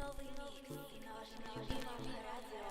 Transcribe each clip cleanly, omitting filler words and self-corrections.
Nowy mix na waszym любимом radio.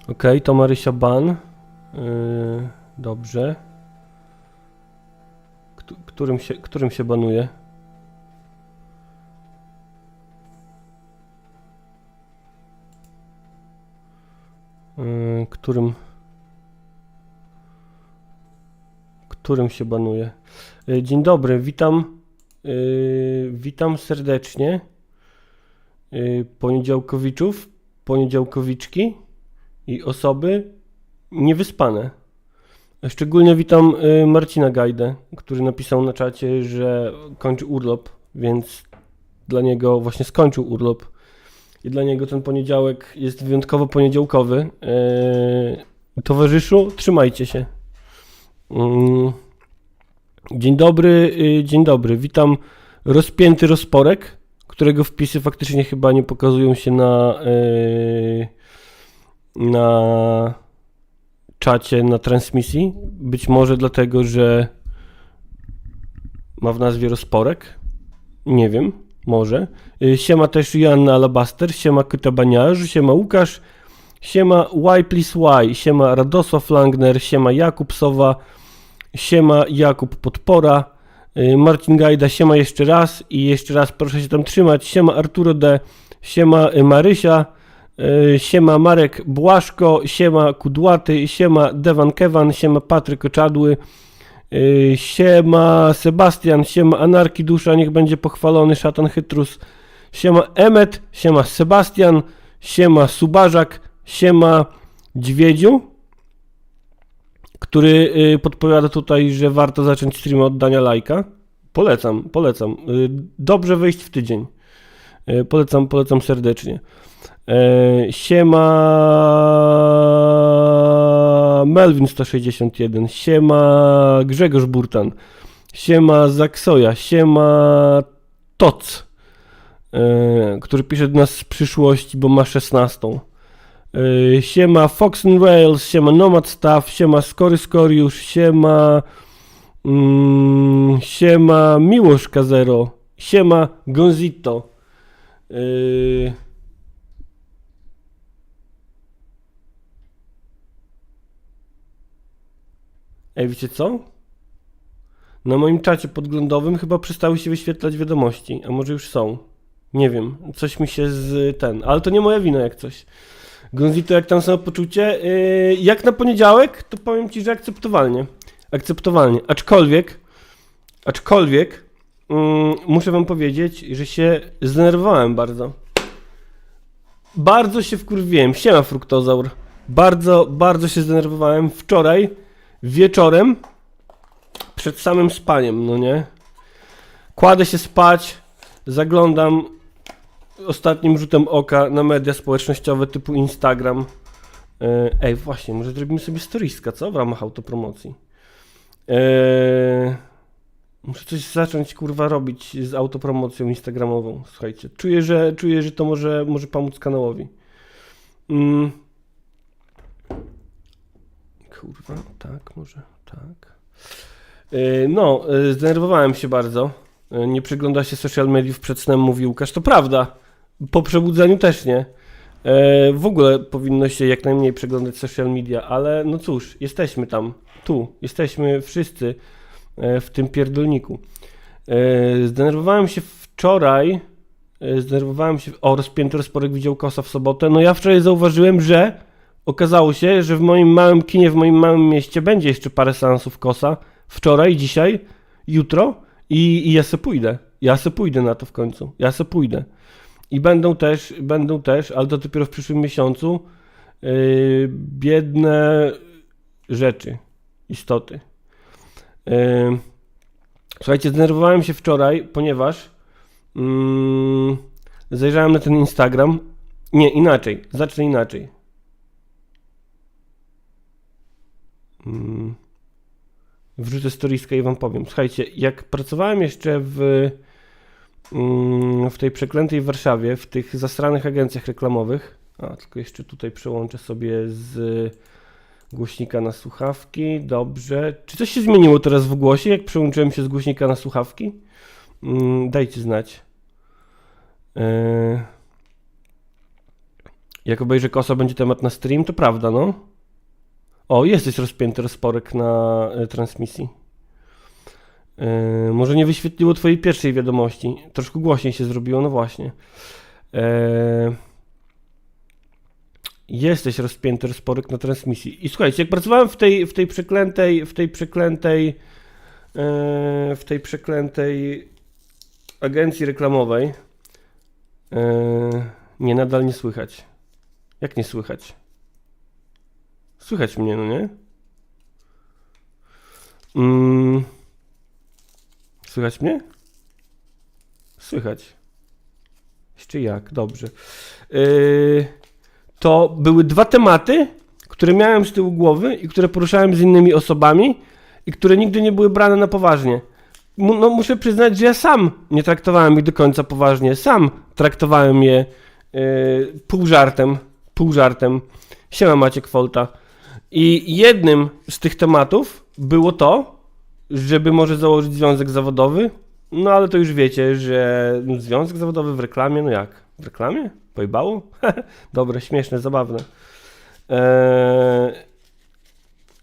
Okej, to Marysia ban. Dobrze. Którym się banuje? Którym się banuje? Dzień dobry, witam serdecznie. Poniedziałkowiczów, poniedziałkowiczki i osoby niewyspane. Szczególnie witam Marcina Gajdę, który napisał na czacie, że kończy urlop, więc dla niego właśnie skończył urlop i dla niego ten poniedziałek jest wyjątkowo poniedziałkowy. Towarzyszu, trzymajcie się. Dzień dobry, witam rozpięty rozporek, którego wpisy faktycznie chyba nie pokazują się na czacie, na transmisji. Być może dlatego, że ma w nazwie rozporek. Nie wiem, może. Siema też Joanna Alabaster, siema Kyta Baniarz, siema Łukasz, siema Why Please Why, siema Radosław Langner, siema Jakub Sowa, siema Jakub Podpora, Marcin Gajda, siema jeszcze raz i jeszcze raz proszę się tam trzymać, siema Arturo D, siema Marysia, siema Marek Błaszko, siema Kudłaty, siema Devan Kevan, siema Patryk Oczadły, siema Sebastian, siema Anarki Dusza, niech będzie pochwalony szatan Chytrus, siema Emmet, siema Sebastian, siema Subarzak, siema Dźwiedziu, który podpowiada tutaj, że warto zacząć streama od dania lajka. Polecam. Dobrze wyjść w tydzień. Polecam serdecznie. Siema Melvin 161, siema Grzegorz Burtan, siema Zaksoja, siema Toc, który pisze do nas z przyszłości, bo ma 16. Siema Fox and Rails, siema Nomad Staff, siema Skoriusz, siema Miłosz Kazero, siema Gonzito. Ej, wiecie co? Na moim czacie podglądowym chyba przestały się wyświetlać wiadomości, a może już są. Nie wiem, coś mi się ale to nie moja wina jak coś. Gonzito, jak tam samopoczucie? Jak na poniedziałek, to powiem ci, że akceptowalnie. Aczkolwiek muszę wam powiedzieć, że się zdenerwowałem bardzo. Bardzo się wkurwiłem. Siema Fruktozaur. Bardzo się zdenerwowałem wczoraj wieczorem przed samym spaniem, no nie? Kładę się spać, zaglądam ostatnim rzutem oka na media społecznościowe typu Instagram. Ej, właśnie, może zrobimy sobie storieska, co? W ramach autopromocji. Muszę coś zacząć, kurwa, robić z autopromocją instagramową, słuchajcie. Czuję, że to może pomóc kanałowi. Kurwa, tak, może, tak. Zdenerwowałem się bardzo. Nie przygląda się social mediów przed snem, mówi Łukasz. To prawda, po przebudzeniu też nie. W ogóle powinno się jak najmniej przeglądać social media, ale no cóż, jesteśmy tam, jesteśmy wszyscy w tym pierdolniku. Zdenerwowałem się wczoraj, rozpięty rozporek widział Kosa w sobotę. No ja wczoraj zauważyłem, że okazało się, że w moim małym kinie, w moim małym mieście będzie jeszcze parę seansów Kosa. Wczoraj, dzisiaj, jutro i ja se pójdę na to w końcu. I będą też, ale to dopiero w przyszłym miesiącu, biedne rzeczy, istoty. Słuchajcie, zdenerwowałem się wczoraj, ponieważ zajrzałem na ten Instagram. Nie, inaczej, zacznę inaczej. Wrzucę storieska i wam powiem. Słuchajcie, jak pracowałem jeszcze w tej przeklętej Warszawie, w tych zasranych agencjach reklamowych, tylko jeszcze tutaj przełączę sobie z głośnika na słuchawki, dobrze. Czy coś się zmieniło teraz w głosie, jak przełączyłem się z głośnika na słuchawki? Dajcie znać. Jak obejrzę kosa, będzie temat na stream, to prawda, no. O, jesteś rozpięty rozporek na transmisji. Może nie wyświetliło twojej pierwszej wiadomości. Troszkę głośniej się zrobiło, no właśnie. Jesteś rozpięty rozporek na transmisji. I słuchajcie, jak pracowałem w tej przeklętej agencji reklamowej, nie, nadal nie słychać. Jak nie słychać? Słychać mnie, no nie? Słychać mnie? Słychać. Jeszcze jak, dobrze. To były dwa tematy, które miałem z tyłu głowy i które poruszałem z innymi osobami i które nigdy nie były brane na poważnie. No, muszę przyznać, że ja sam nie traktowałem ich do końca poważnie. Sam traktowałem je pół żartem. Siema, Maciek Folta. I jednym z tych tematów było to, żeby może założyć związek zawodowy. No ale to już wiecie, że związek zawodowy w reklamie, no jak? W reklamie? Pojebało? Dobre, śmieszne, zabawne.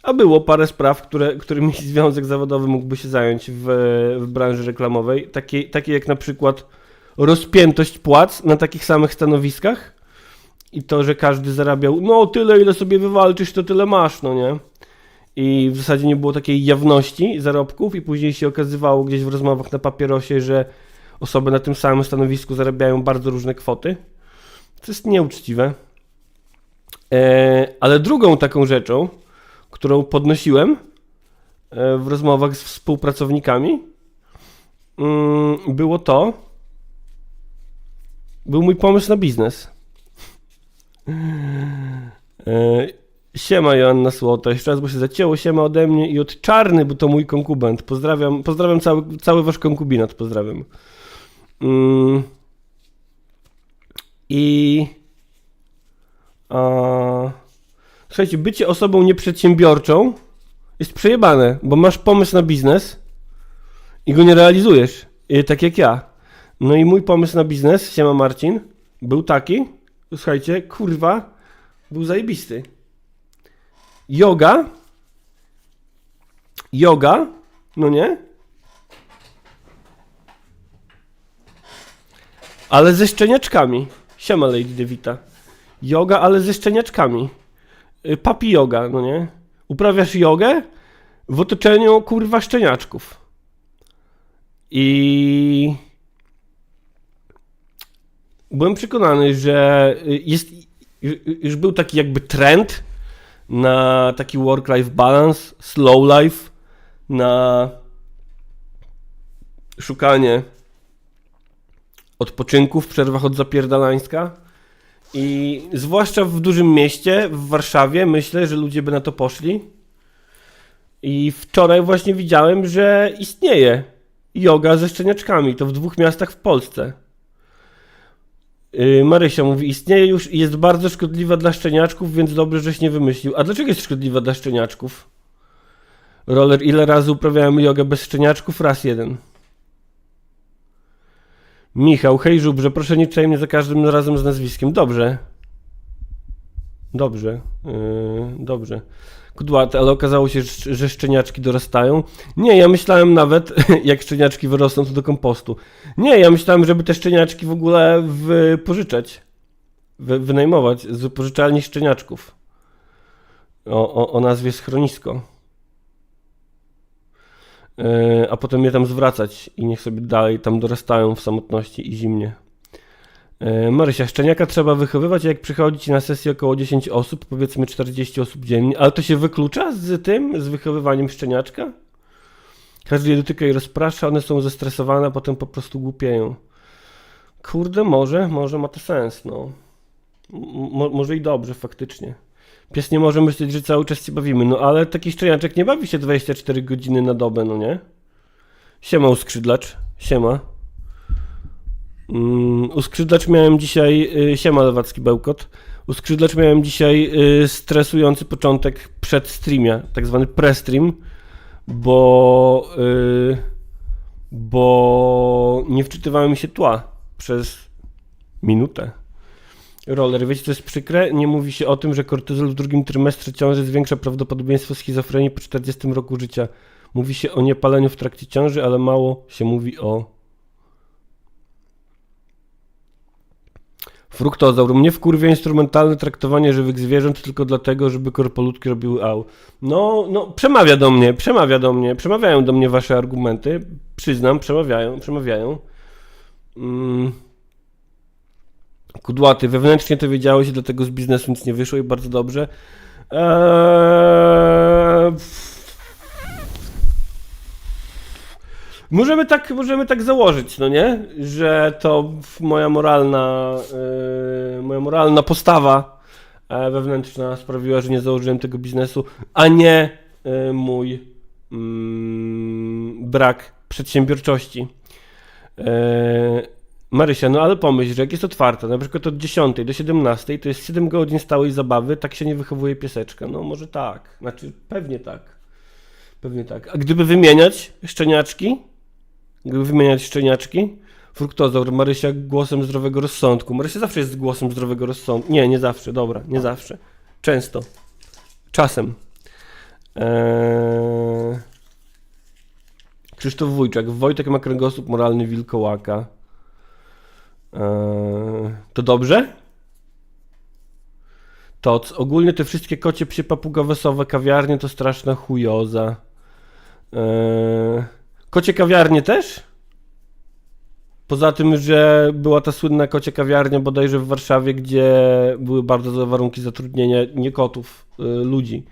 A było parę spraw, którymi związek zawodowy mógłby się zająć w branży reklamowej. Takie jak na przykład rozpiętość płac na takich samych stanowiskach i to, że każdy zarabiał no tyle, ile sobie wywalczysz, to tyle masz, no nie? I w zasadzie nie było takiej jawności zarobków i później się okazywało gdzieś w rozmowach na papierosie, że osoby na tym samym stanowisku zarabiają bardzo różne kwoty. To jest nieuczciwe. Ale drugą taką rzeczą, którą podnosiłem w rozmowach z współpracownikami, był mój pomysł na biznes. Siema Joanna Słota, jeszcze raz, bo się zacięło, siema ode mnie i od Czarny, bo to mój konkubent. Pozdrawiam cały wasz konkubinat, pozdrawiam. Słuchajcie, bycie osobą nieprzedsiębiorczą jest przejebane, bo masz pomysł na biznes i go nie realizujesz, tak jak ja. No i mój pomysł na biznes, siema Marcin, był taki, słuchajcie, kurwa, był zajebisty. Yoga, no nie? Ale ze szczeniaczkami. Siema Lady Devita. Yoga, ale ze szczeniaczkami. Papi yoga, no nie? Uprawiasz jogę w otoczeniu, kurwa, szczeniaczków. I byłem przekonany, że już był taki jakby trend na taki work-life balance, slow life, na szukanie odpoczynku w przerwach od zapierdalańska. I zwłaszcza w dużym mieście, w Warszawie, myślę, że ludzie by na to poszli. I wczoraj właśnie widziałem, że istnieje yoga ze szczeniaczkami. To w 2 miastach w Polsce. Marysia mówi, istnieje już i jest bardzo szkodliwa dla szczeniaczków, więc dobrze, żeś nie wymyślił. A dlaczego jest szkodliwa dla szczeniaczków? Roller, ile razy uprawiałem jogę bez szczeniaczków? Raz jeden. Michał, hej żubrze, proszę nie czytaj mnie za każdym razem z nazwiskiem. Dobrze. Dobrze. Kudłaty, ale okazało się, że szczeniaczki dorastają. Nie, ja myślałem nawet, jak szczeniaczki wyrosną, to do kompostu. Nie, ja myślałem, żeby te szczeniaczki w ogóle wypożyczać. Wynajmować z wypożyczalni szczeniaczków. O nazwie schronisko. A potem je tam zwracać i niech sobie dalej tam dorastają w samotności i zimnie. Marysia, szczeniaka trzeba wychowywać, a jak przychodzi ci na sesję około 10 osób, powiedzmy 40 osób dziennie, ale to się wyklucza z wychowywaniem szczeniaczka? Każdy je dotyka i rozprasza, one są zestresowane, a potem po prostu głupieją. Kurde, może ma to sens, no. Może i dobrze, faktycznie. Pies nie może myśleć, że cały czas się bawimy, no ale taki szczeniaczek nie bawi się 24 godziny na dobę, no nie? Siema uskrzydlacz, siema. Uskrzydlacz miałem dzisiaj, siema lewacki bełkot. Uskrzydlacz miałem dzisiaj stresujący początek przed streamia, tak zwany pre-stream, bo nie wczytywałem mi się tła przez minutę. Roller, wiecie co jest przykre? Nie mówi się o tym, że kortyzol w drugim trymestrze ciąży zwiększa prawdopodobieństwo schizofrenii po 40 roku życia. Mówi się o niepaleniu w trakcie ciąży, ale mało się mówi o... Fruktozaur. Mnie wkurwia instrumentalne traktowanie żywych zwierząt tylko dlatego, żeby korpolutki robiły au. No, przemawiają do mnie wasze argumenty. Przyznam, przemawiają. Kudłaty, wewnętrznie to wiedziałeś, dlatego z biznesu nic nie wyszło i bardzo dobrze. Możemy tak założyć, no nie? Że to moja moralna postawa wewnętrzna sprawiła, że nie założyłem tego biznesu, a nie mój brak przedsiębiorczości. Marysia, no ale pomyśl, że jak jest otwarte, na przykład od 10 do 17, to jest 7 godzin stałej zabawy, tak się nie wychowuje pieseczka. No może tak, znaczy pewnie tak. A gdyby wymieniać szczeniaczki, fruktozaur, Marysia głosem zdrowego rozsądku. Marysia zawsze jest głosem zdrowego rozsądku. Nie zawsze, dobra, nie zawsze. Często. Czasem. Krzysztof Wójczak, Wojtek ma kręgosłup moralny wilkołaka. To dobrze? Toc. Ogólnie te wszystkie kocie, psie, papugowe, sowe kawiarnie to straszna chujoza. Kocie kawiarnie też? Poza tym, że była ta słynna kocie kawiarnia bodajże w Warszawie, gdzie były bardzo złe warunki zatrudnienia nie kotów, ludzi.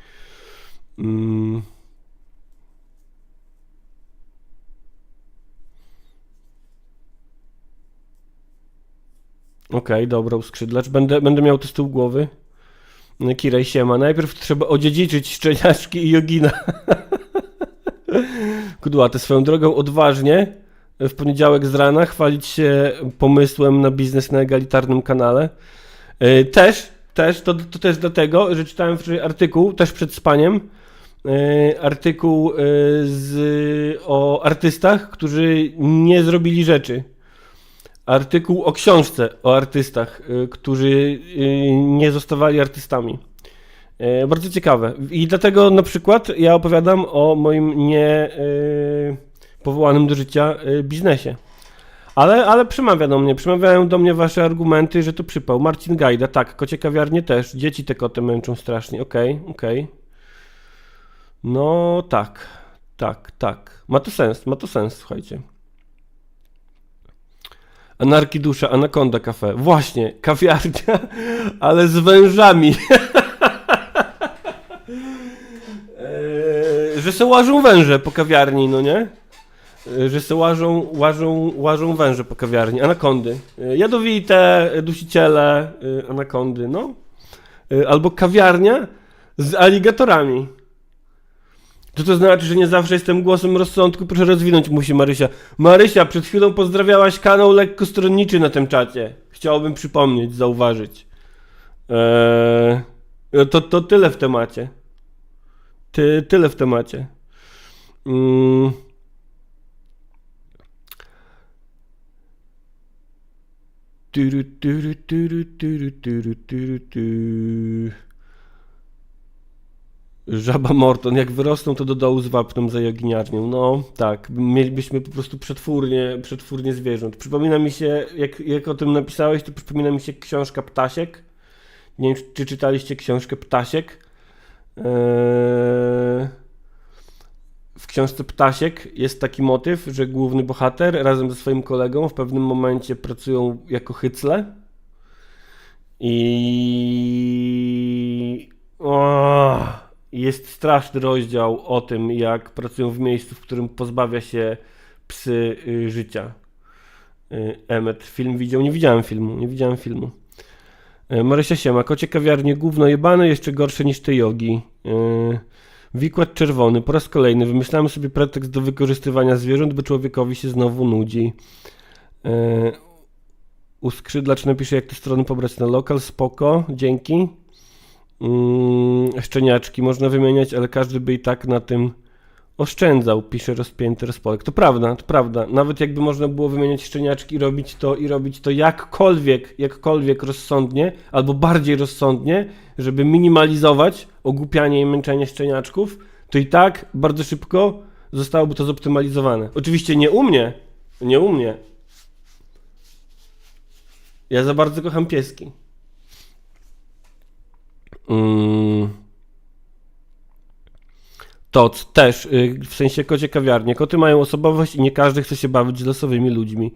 Okej, dobra, uskrzydlacz. Będę miał to z tyłu głowy. Kirej, siema. Najpierw trzeba odziedziczyć szczeniaczki i jogina. Kudłaty, swoją drogą odważnie w poniedziałek z rana chwalić się pomysłem na biznes na egalitarnym kanale. To też dlatego, że czytałem wczoraj artykuł, też przed spaniem, artykuł o artystach, którzy nie zrobili rzeczy. Artykuł o książce o artystach, którzy nie zostawali artystami. Bardzo ciekawe. I dlatego na przykład ja opowiadam o moim powołanym do życia biznesie. Ale przemawiają do mnie wasze argumenty, że to przypał. Marcin Gajda, tak, kocie kawiarnie też. Dzieci te koty męczą strasznie. Okej. No tak. Ma to sens, słuchajcie. Anarki dusza, Anakonda Cafe. Właśnie, kawiarnia, ale z wężami. Że se łażą węże po kawiarni, no nie? Że se łażą węże po kawiarni. Anakondy. Jadowite, dusiciele, anakondy, no. Albo kawiarnia z aligatorami. To znaczy, że nie zawsze jestem głosem rozsądku? Proszę rozwinąć, musi Marysia. Marysia, przed chwilą pozdrawiałaś kanał lekkostronniczy na tym czacie. Chciałbym przypomnieć, zauważyć. To tyle w temacie. Tyle w temacie. Żaba Morton, jak wyrosną, to do dołu z wapnem za jagniarnią. No tak, mielibyśmy po prostu przetwórnie zwierząt. Przypomina mi się, jak o tym napisałeś, to przypomina mi się książka Ptasiek. Nie wiem, czy czytaliście książkę Ptasiek. W książce Ptasiek jest taki motyw, że główny bohater razem ze swoim kolegą w pewnym momencie pracują jako hycle i jest straszny rozdział o tym, jak pracują w miejscu, w którym pozbawia się psy życia. Emmet film widział? Nie widziałem filmu. Marysia siema, kocie kawiarnie gówno jebane, jeszcze gorsze niż te jogi. Wikład czerwony, po raz kolejny wymyślamy sobie pretekst do wykorzystywania zwierząt, by człowiekowi się znowu nudzi. Uskrzydlacz napisze, jak te strony pobrać na lokal, spoko, dzięki. Szczeniaczki można wymieniać, ale każdy by i tak na tym oszczędzał, pisze rozpięty rozporek. To prawda, to prawda. Nawet jakby można było wymieniać szczeniaczki i robić to jakkolwiek rozsądnie, albo bardziej rozsądnie, żeby minimalizować ogłupianie i męczenie szczeniaczków, to i tak bardzo szybko zostałoby to zoptymalizowane. Oczywiście nie u mnie. Ja za bardzo kocham pieski. To też, w sensie kocie kawiarnie. Koty mają osobowość i nie każdy chce się bawić z losowymi ludźmi.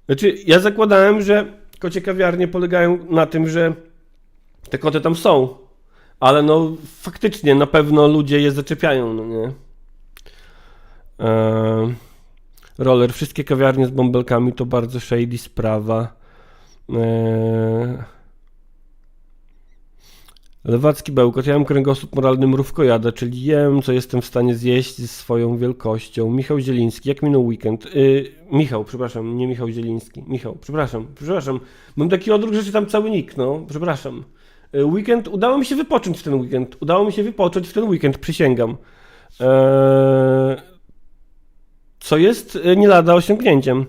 Znaczy, ja zakładałem, że kocie kawiarnie polegają na tym, że te koty tam są. Ale no faktycznie na pewno ludzie je zaczepiają, no nie? Roller, wszystkie kawiarnie z bąbelkami to bardzo shady sprawa. Lewacki bełkot, ja mam kręgosłup moralny mrówkojada, czyli jem, co jestem w stanie zjeść ze swoją wielkością. Michał Zieliński, jak minął weekend? Michał, przepraszam, nie Michał Zieliński. Michał, przepraszam. Mam taki odruch, że czytam cały nick, no, przepraszam. Weekend, udało mi się wypocząć w ten weekend, przysięgam. Co jest nie lada osiągnięciem.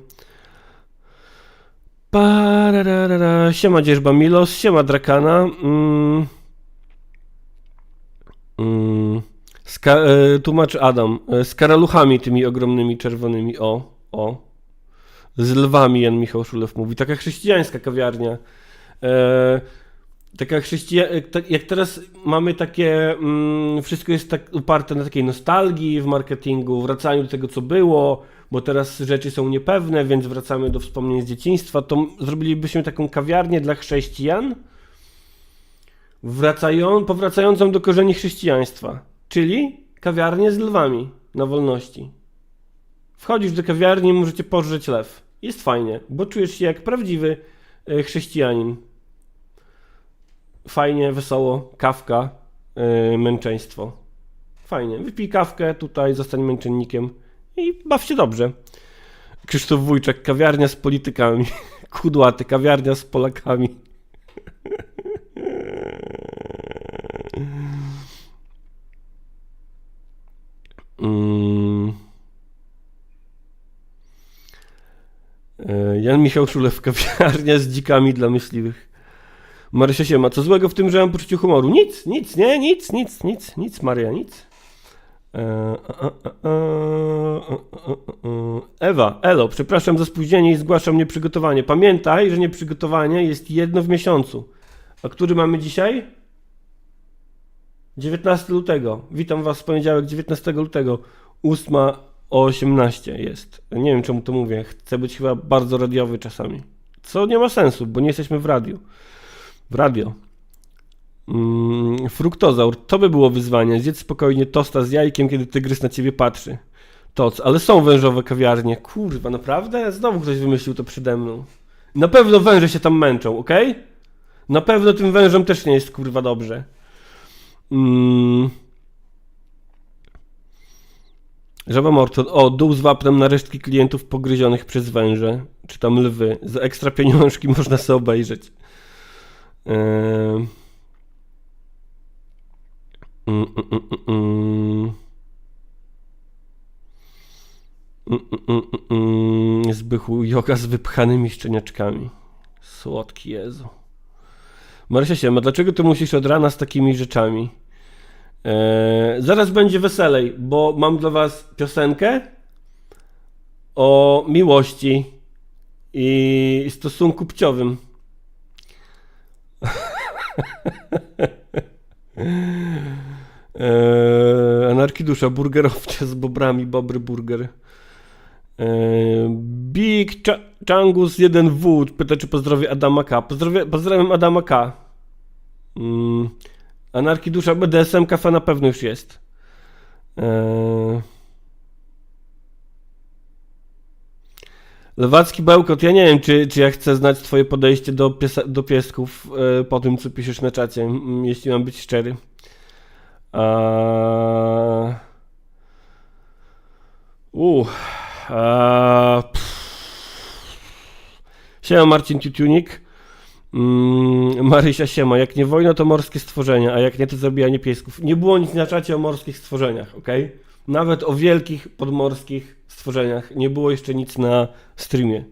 Siema Dzierżba Milos, siema Drakana. Tłumacz Adam. Z karaluchami tymi ogromnymi czerwonymi. O. Z lwami, Jan Michał Szulew mówi. Taka chrześcijańska kawiarnia. Jak teraz mamy takie, wszystko jest tak uparte na takiej nostalgii w marketingu, wracaniu do tego, co było, bo teraz rzeczy są niepewne, więc wracamy do wspomnień z dzieciństwa, to zrobilibyśmy taką kawiarnię dla chrześcijan, powracającą do korzeni chrześcijaństwa, czyli kawiarnię z lwami na wolności. Wchodzisz do kawiarni i możecie pożreć lew. Jest fajnie, bo czujesz się jak prawdziwy chrześcijanin. Fajnie, wesoło, kawka, męczeństwo. Fajnie, wypij kawkę tutaj, zostań męczennikiem i baw się dobrze. Krzysztof Wójczak, kawiarnia z politykami. Kudłaty, kawiarnia z Polakami. Jan Michał Szulew, kawiarnia z dzikami dla myśliwych. Marysia Siema, co złego w tym, że mam poczucie humoru? Nic, Maria, nic. Ewa, elo, przepraszam za spóźnienie i zgłaszam nieprzygotowanie. Pamiętaj, że nieprzygotowanie jest jedno w miesiącu. A który mamy dzisiaj? 19 lutego. Witam was w poniedziałek 19 lutego. 8 o 18 jest. Nie wiem, czemu to mówię. Chcę być chyba bardzo radiowy czasami. Co nie ma sensu, bo nie jesteśmy w radiu. Fruktozaur, to by było wyzwanie. Zjedz spokojnie tosta z jajkiem, kiedy tygrys na ciebie patrzy. Ale są wężowe kawiarnie. Kurwa, naprawdę? Znowu ktoś wymyślił to przede mną. Na pewno węże się tam męczą, okej? Na pewno tym wężom też nie jest kurwa dobrze. Żaba Morton. Dół z wapnem na resztki klientów pogryzionych przez węże. Czy tam lwy. Za ekstra pieniążki można sobie obejrzeć. Zbychu joga z wypchanymi szczeniaczkami. Słodki Jezu. Marysia Siema, dlaczego ty musisz od rana z takimi rzeczami? Zaraz będzie weselej, bo mam dla was piosenkę o miłości i stosunku płciowym. Anarchidusza, burgerowcia z bobrami, Bobry Burger. Big Changus 1W pyta, czy pozdrowię Adama K. Pozdrawiam Adama K. Anarchidusza, BDSM kafe na pewno już jest. Lewacki bełkot, ja nie wiem, czy ja chcę znać twoje podejście do piesków po tym, co piszesz na czacie, jeśli mam być szczery. Siema Marcin Tutunik. Marysia Siema, jak nie wojna, to morskie stworzenia, a jak nie, to zabijanie piesków. Nie było nic na czacie o morskich stworzeniach, okej? Nawet o wielkich podmorskich stworzeniach nie było jeszcze nic na streamie.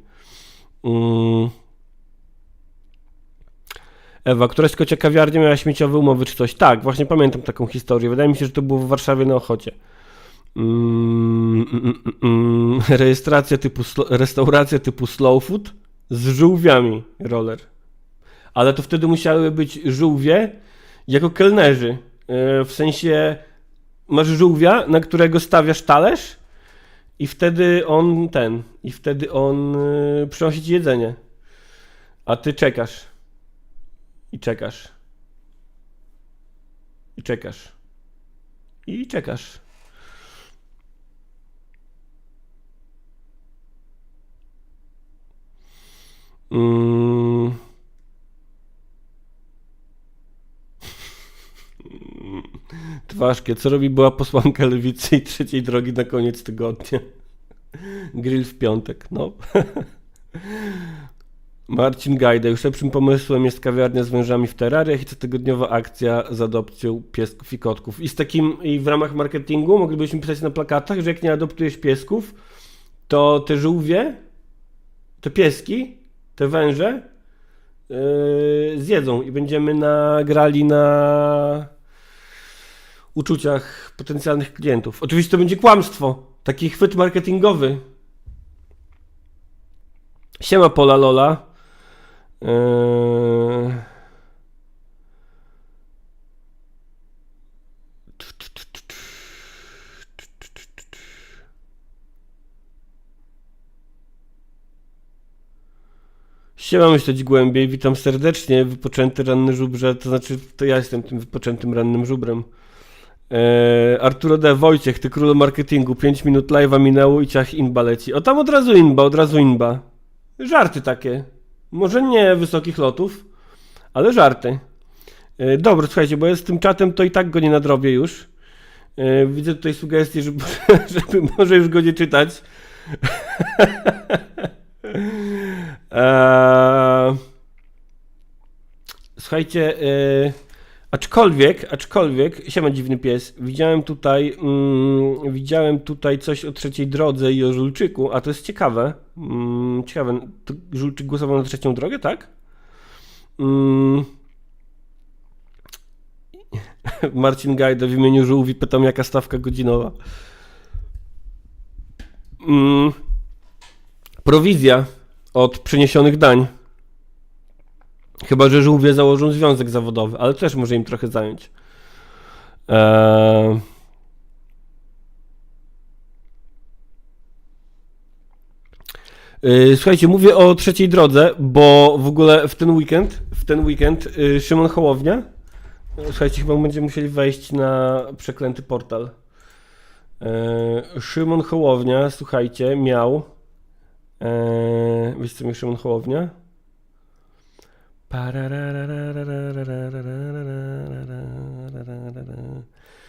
Ewa, któraś kocia kawiarnia miała śmieciowe umowy czy coś? Tak, właśnie pamiętam taką historię. Wydaje mi się, że to było w Warszawie na Ochocie. Restauracja typu slow food z żółwiami, roller. Ale to wtedy musiały być żółwie jako kelnerzy. W sensie masz żółwia, na którego stawiasz talerz i wtedy on przynosi ci jedzenie. A ty czekasz. I czekasz. I czekasz. I czekasz. Twarzkie, co robi była posłanka Lewicy i Trzeciej Drogi na koniec tygodnia? Grill w piątek, no. Marcin Gajda, już lepszym pomysłem jest kawiarnia z wężami w terrariach i cotygodniowa akcja z adopcją piesków i kotków. I w ramach marketingu moglibyśmy pisać na plakatach, że jak nie adoptujesz piesków, to te żółwie, te pieski, te węże zjedzą i będziemy grali na uczuciach potencjalnych klientów. Oczywiście to będzie kłamstwo, taki chwyt marketingowy. Siema Pola Lola. Siema myśleć głębiej, witam serdecznie, wypoczęty ranny żubrze, to znaczy to ja jestem tym wypoczętym rannym żubrem. Arturo D. Wojciech, ty król marketingu, 5 minut live'a minęło i ciach inba leci. O tam od razu inba. Żarty takie. Może nie wysokich lotów, ale żarty. Dobra, słuchajcie, bo ja z tym czatem to i tak go nie nadrobię już. Widzę tutaj sugestie, żeby może już go nie czytać. Słuchajcie, aczkolwiek, siema dziwny pies, widziałem tutaj coś o Trzeciej Drodze i o Żulczyku, a to jest ciekawe. Ciekawe, to Żulczyk głosował na Trzecią Drogę, tak? Marcin Gajda w imieniu żółwi pytam, jaka stawka godzinowa. Prowizja od przyniesionych dań. Chyba że żółwie założą związek zawodowy, ale też może im trochę zająć. Słuchajcie, mówię o Trzeciej Drodze, bo w ogóle w ten weekend Szymon Hołownia, słuchajcie, chyba będziemy musieli wejść na przeklęty portal. Szymon Hołownia, słuchajcie, miał wiecie co mi Szymon Hołownia?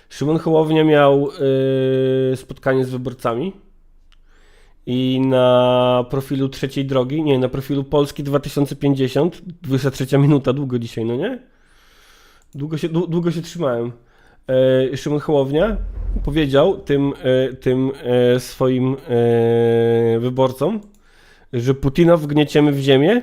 Szymon Hołownia miał spotkanie z wyborcami i na profilu Trzeciej Drogi, nie, na profilu Polski 2050, 23 minuta, długo dzisiaj, no nie? Długo się trzymałem. Szymon Hołownia powiedział tym swoim wyborcom, że Putina wgnieciemy w ziemię,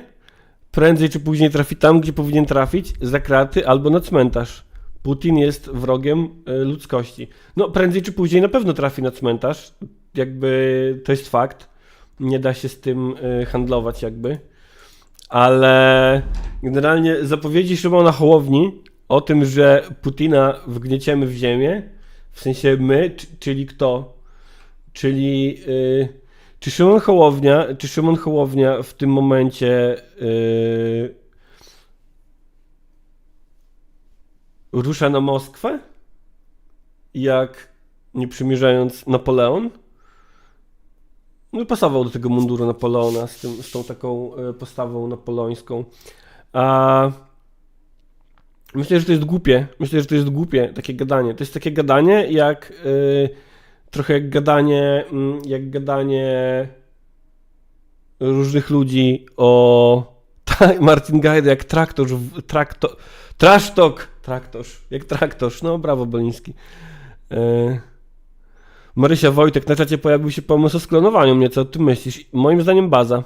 prędzej czy później trafi tam, gdzie powinien trafić, za kraty albo na cmentarz. Putin jest wrogiem ludzkości. No, prędzej czy później na pewno trafi na cmentarz. Jakby to jest fakt. Nie da się z tym handlować jakby. Ale generalnie zapowiedzi Szymona Hołowni o tym, że Putina wgnieciemy w ziemię, w sensie my, czyli kto? Czyli czy Szymon Hołownia w tym momencie rusza na Moskwę, jak nie przymierzając Napoleon? No pasował do tego munduru Napoleona z tą taką postawą napoleońską. A myślę, że to jest głupie. Takie gadanie. To jest takie gadanie jak trochę jak gadanie różnych ludzi o Marcin Gajda jak traktorz, no brawo Boliński. Marysia Wojtek, na czacie pojawił się pomysł o sklonowaniu mnie, co ty myślisz? Moim zdaniem baza.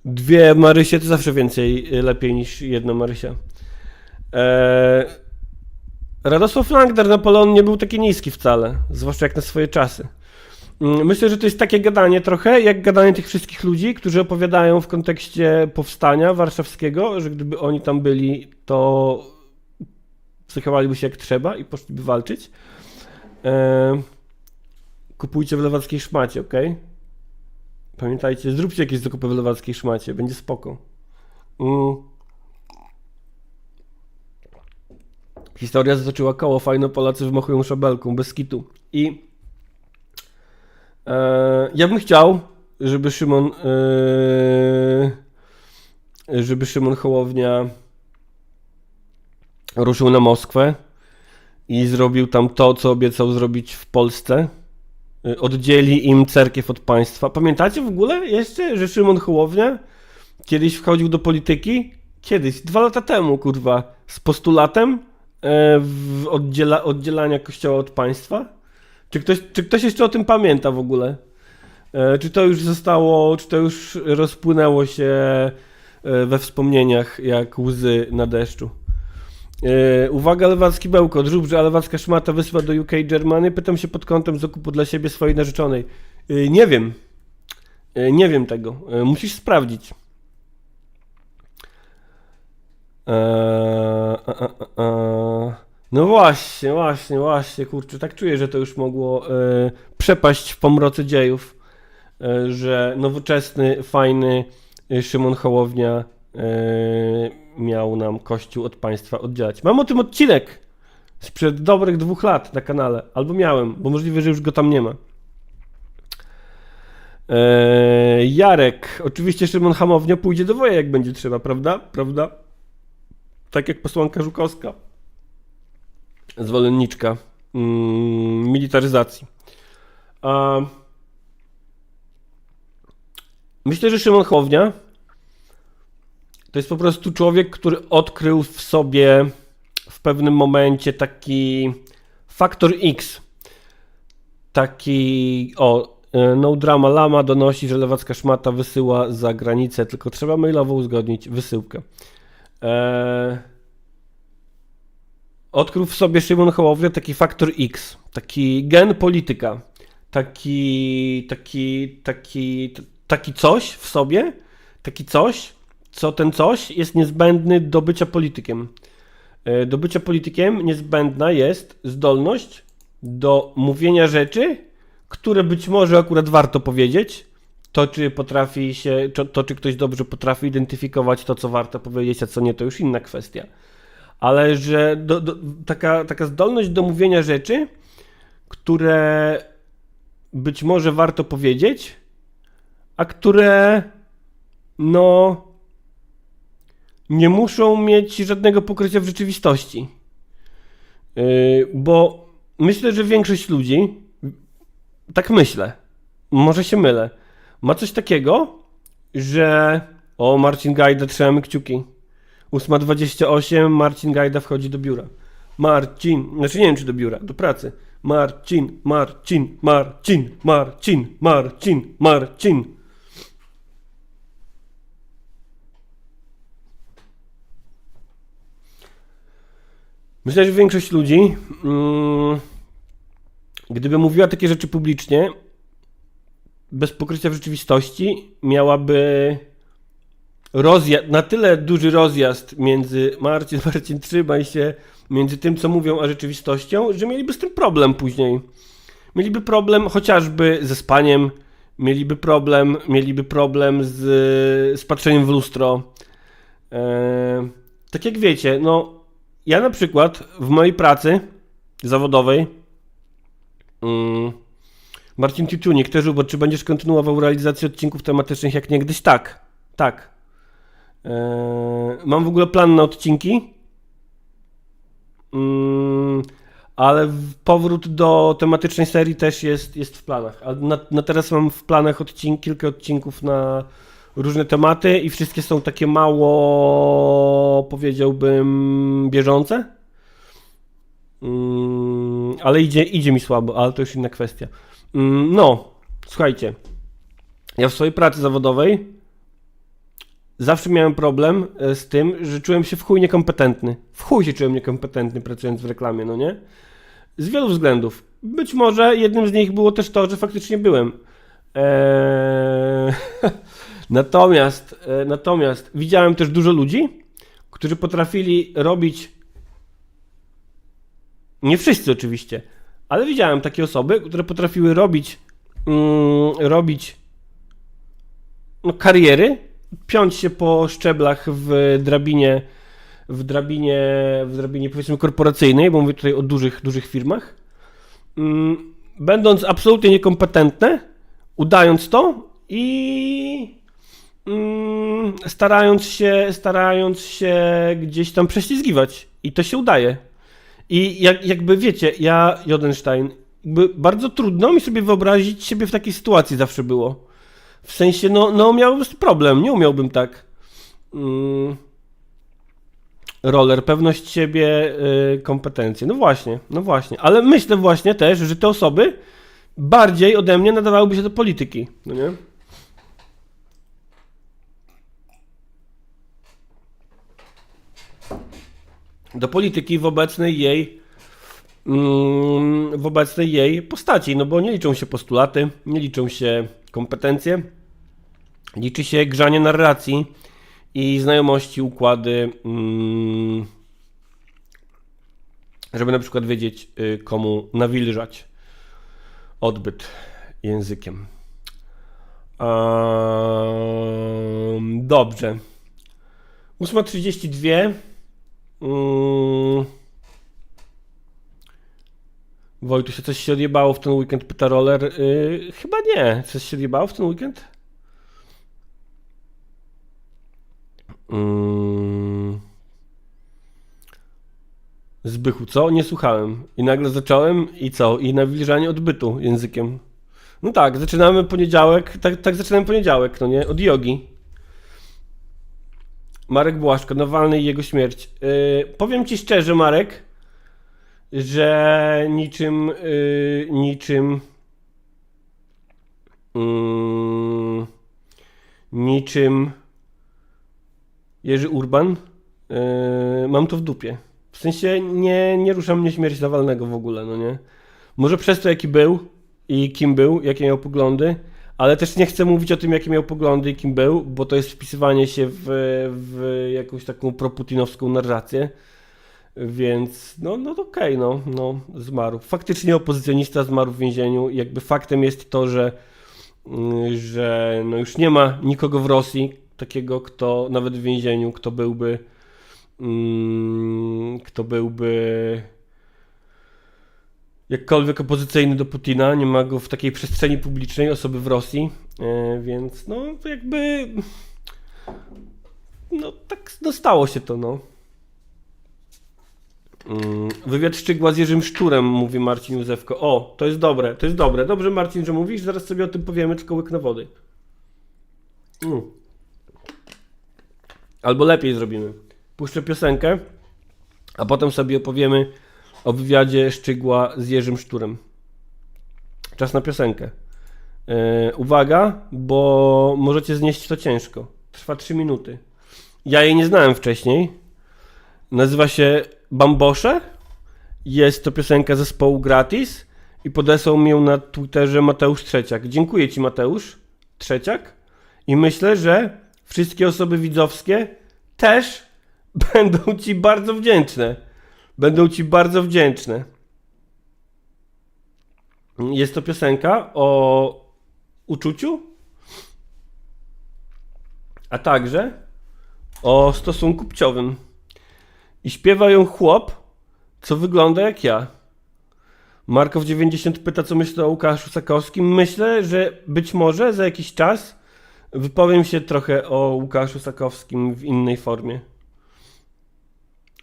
Dwie Marysie to zawsze więcej, lepiej niż jedna Marysia. Radosław Langdar, Napoleon nie był taki niski wcale, zwłaszcza jak na swoje czasy. Myślę, że to jest takie gadanie trochę, jak gadanie tych wszystkich ludzi, którzy opowiadają w kontekście powstania warszawskiego, że gdyby oni tam byli, to zachowaliby się jak trzeba i poszliby walczyć. Kupujcie w lewackiej szmacie, ok? Pamiętajcie, zróbcie jakieś zakupy w lewackiej szmacie, będzie spoko. Historia zatoczyła koło, fajno Polacy wymachują szabelką, bez kitu. I ja bym chciał, żeby Szymon Hołownia ruszył na Moskwę i zrobił tam to, co obiecał zrobić w Polsce. Oddzieli im cerkiew od państwa. Pamiętacie w ogóle jeszcze, że Szymon Hołownia kiedyś wchodził do polityki? Kiedyś, 2 lata temu, kurwa, z postulatem oddzielania kościoła od państwa? Czy ktoś jeszcze o tym pamięta w ogóle? Czy to już zostało, czy to już rozpłynęło się we wspomnieniach jak łzy na deszczu? Uwaga, lewacki bełkot, żubrze, a lewacka szmata wysyła do UK Germany. Pytam się pod kątem zakupu dla siebie swojej narzeczonej. Nie wiem. Nie wiem tego. Musisz sprawdzić. No właśnie, kurczę, tak czuję, że to już mogło przepaść w pomroce dziejów, że nowoczesny, fajny Szymon Hołownia miał nam Kościół od państwa oddzielać. Mam o tym odcinek sprzed dobrych 2 lat na kanale, albo miałem, bo możliwe, że już go tam nie ma. Jarek, oczywiście Szymon Hołownia pójdzie do woja, jak będzie trzeba, prawda? Prawda? Tak jak posłanka Żukowska. Zwolenniczka militaryzacji. Myślę, że Szymon Hołownia to jest po prostu człowiek, który odkrył w sobie w pewnym momencie taki faktor X. Taki, no drama lama donosi, że lewacka szmata wysyła za granicę, tylko trzeba mailowo uzgodnić wysyłkę. Odkrył w sobie Szymon Hołownia taki faktor X, taki gen polityka, taki coś w sobie, taki coś, co ten coś jest niezbędny do bycia politykiem. Do bycia politykiem niezbędna jest zdolność do mówienia rzeczy, które być może akurat warto powiedzieć. To, czy ktoś dobrze potrafi identyfikować to, co warto powiedzieć, a co nie, to już inna kwestia. Ale że taka zdolność do mówienia rzeczy, które być może warto powiedzieć, a które nie muszą mieć żadnego pokrycia w rzeczywistości. Bo myślę, że większość ludzi, tak myślę, może się mylę, ma coś takiego, że Marcin Gajda, trzymamy kciuki. 8:28, Marcin Gajda wchodzi do biura. Znaczy nie wiem czy do biura, do pracy. Marcin. Myślę, że większość ludzi, gdyby mówiła takie rzeczy publicznie, bez pokrycia w rzeczywistości, miałaby na tyle duży rozjazd między Marcin, trzymaj się, między tym, co mówią, a rzeczywistością, że mieliby z tym problem później. Mieliby problem chociażby ze spaniem, mieliby problem z patrzeniem w lustro. Tak jak wiecie, ja na przykład w mojej pracy zawodowej Marcin Tiuciunik też, bo czy będziesz kontynuował realizację odcinków tematycznych jak niegdyś? Tak. Mam w ogóle plan na odcinki, ale powrót do tematycznej serii też jest w planach. A na teraz mam w planach kilka odcinków na różne tematy i wszystkie są takie mało, powiedziałbym, bieżące. Ale idzie mi słabo, ale to już inna kwestia. No, słuchajcie. Ja w swojej pracy zawodowej zawsze miałem problem z tym, że czułem się w chuj niekompetentny. W chuj się czułem niekompetentny pracując w reklamie, no nie? Z wielu względów. Być może jednym z nich było też to, że faktycznie byłem. Natomiast widziałem też dużo ludzi, którzy potrafili robić, nie wszyscy oczywiście, ale widziałem takie osoby, które potrafiły robić kariery, piąć się po szczeblach w drabinie powiedzmy korporacyjnej, bo mówię tutaj o dużych firmach, będąc absolutnie niekompetentne, udając to i starając się gdzieś tam prześlizgiwać. I to się udaje. I jakby wiecie, ja, Jodenstein, jakby bardzo trudno mi sobie wyobrazić siebie w takiej sytuacji zawsze było. W sensie, no miałbym problem, nie umiałbym tak. Roller, pewność siebie, kompetencje. No właśnie. Ale myślę właśnie też, że te osoby bardziej ode mnie nadawałyby się do polityki, no nie? Do polityki w obecnej jej postaci, no bo nie liczą się postulaty, nie liczą się kompetencje, liczy się grzanie narracji i znajomości, układy, żeby na przykład wiedzieć, komu nawilżać odbyt językiem. Dobrze. 8:32. Wojtu, się coś się odjebało w ten weekend, pyta Roller. Chyba nie. Coś się odjebało w ten weekend? Zbychu, co? Nie słuchałem. I nagle zacząłem i co? I nawilżanie odbytu językiem. No tak, zaczynamy poniedziałek. Tak zaczynamy poniedziałek, no nie? Od jogi. Marek Błaszko, Nawalny i jego śmierć. Powiem ci szczerze, Marek, że niczym Jerzy Urban mam to w dupie. W sensie nie rusza mnie śmierć Nawalnego w ogóle, no nie? Może przez to, jaki był i kim był, jakie miał poglądy, ale też nie chcę mówić o tym, jakie miał poglądy i kim był, bo to jest wpisywanie się w jakąś taką proputinowską narrację. Więc no okej, no zmarł. Faktycznie opozycjonista zmarł w więzieniu. Jakby faktem jest to, że no już nie ma nikogo w Rosji takiego, kto nawet w więzieniu, kto byłby jakkolwiek opozycyjny do Putina. Nie ma go w takiej przestrzeni publicznej, osoby w Rosji, więc no to jakby no tak, no stało się to, no. Wywiad Szczygła z Jerzym Szczurem, mówi Marcin Józefko. O, to jest dobre. Dobrze, Marcin, że mówisz, zaraz sobie o tym powiemy, tylko łyknę wody. Albo lepiej zrobimy. Puszczę piosenkę, a potem sobie opowiemy o wywiadzie Szczygła z Jerzym Szczurem. Czas na piosenkę. Uwaga, bo możecie znieść to ciężko. Trwa 3 minuty. Ja jej nie znałem wcześniej. Nazywa się Bambosze. Jest to piosenka zespołu Gratis i podesłał mi ją na Twitterze Mateusz Trzeciak. Dziękuję ci, Mateusz Trzeciak, i myślę, że wszystkie osoby widzowskie też będą ci bardzo wdzięczne. Jest to piosenka o uczuciu, a także o stosunku płciowym. I śpiewa ją chłop, co wygląda jak ja. Markow 90 pyta, co myślę o Łukaszu Sakowskim. Myślę, że być może za jakiś czas wypowiem się trochę o Łukaszu Sakowskim w innej formie.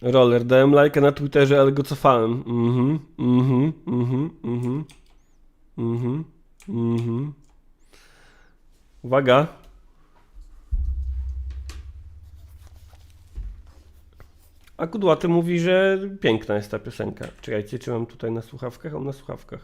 Roller, dałem lajka na Twitterze, ale go cofałem. Uwaga. A Kudłaty mówi, że piękna jest ta piosenka. Czekajcie, czy mam tutaj na słuchawkach? Mam na słuchawkach.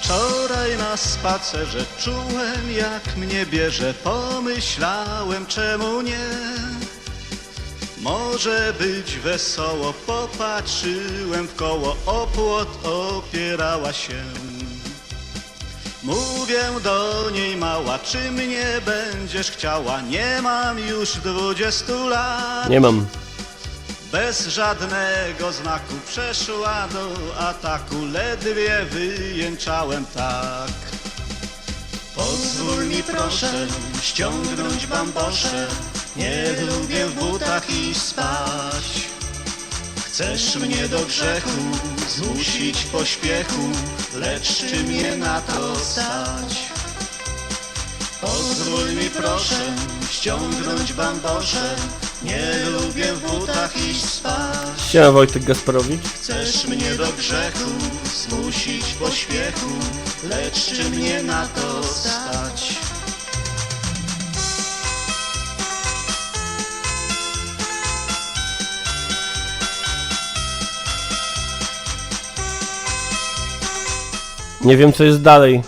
Wczoraj na spacerze czułem, jak mnie bierze. Pomyślałem, czemu nie? Może być wesoło. Popatrzyłem w koło, o płot opierała się. Mówię do niej, mała, czy mnie będziesz chciała? Nie mam już 20 lat. Nie mam. Bez żadnego znaku przeszła do ataku, ledwie wyjęczałem tak. Pozwól mi proszę ściągnąć bambosze, nie lubię w butach iść spać. Chcesz mnie do grzechu zmusić w pośpiechu, lecz czy mnie na to stać? Pozwól mi proszę ściągnąć bambosze, nie lubię w butach iść spać. Siema Wojtek Gasparowicz. Chcesz mnie do grzechu zmusić w pośpiechu, lecz czy mnie na to stać? Nie wiem co jest dalej.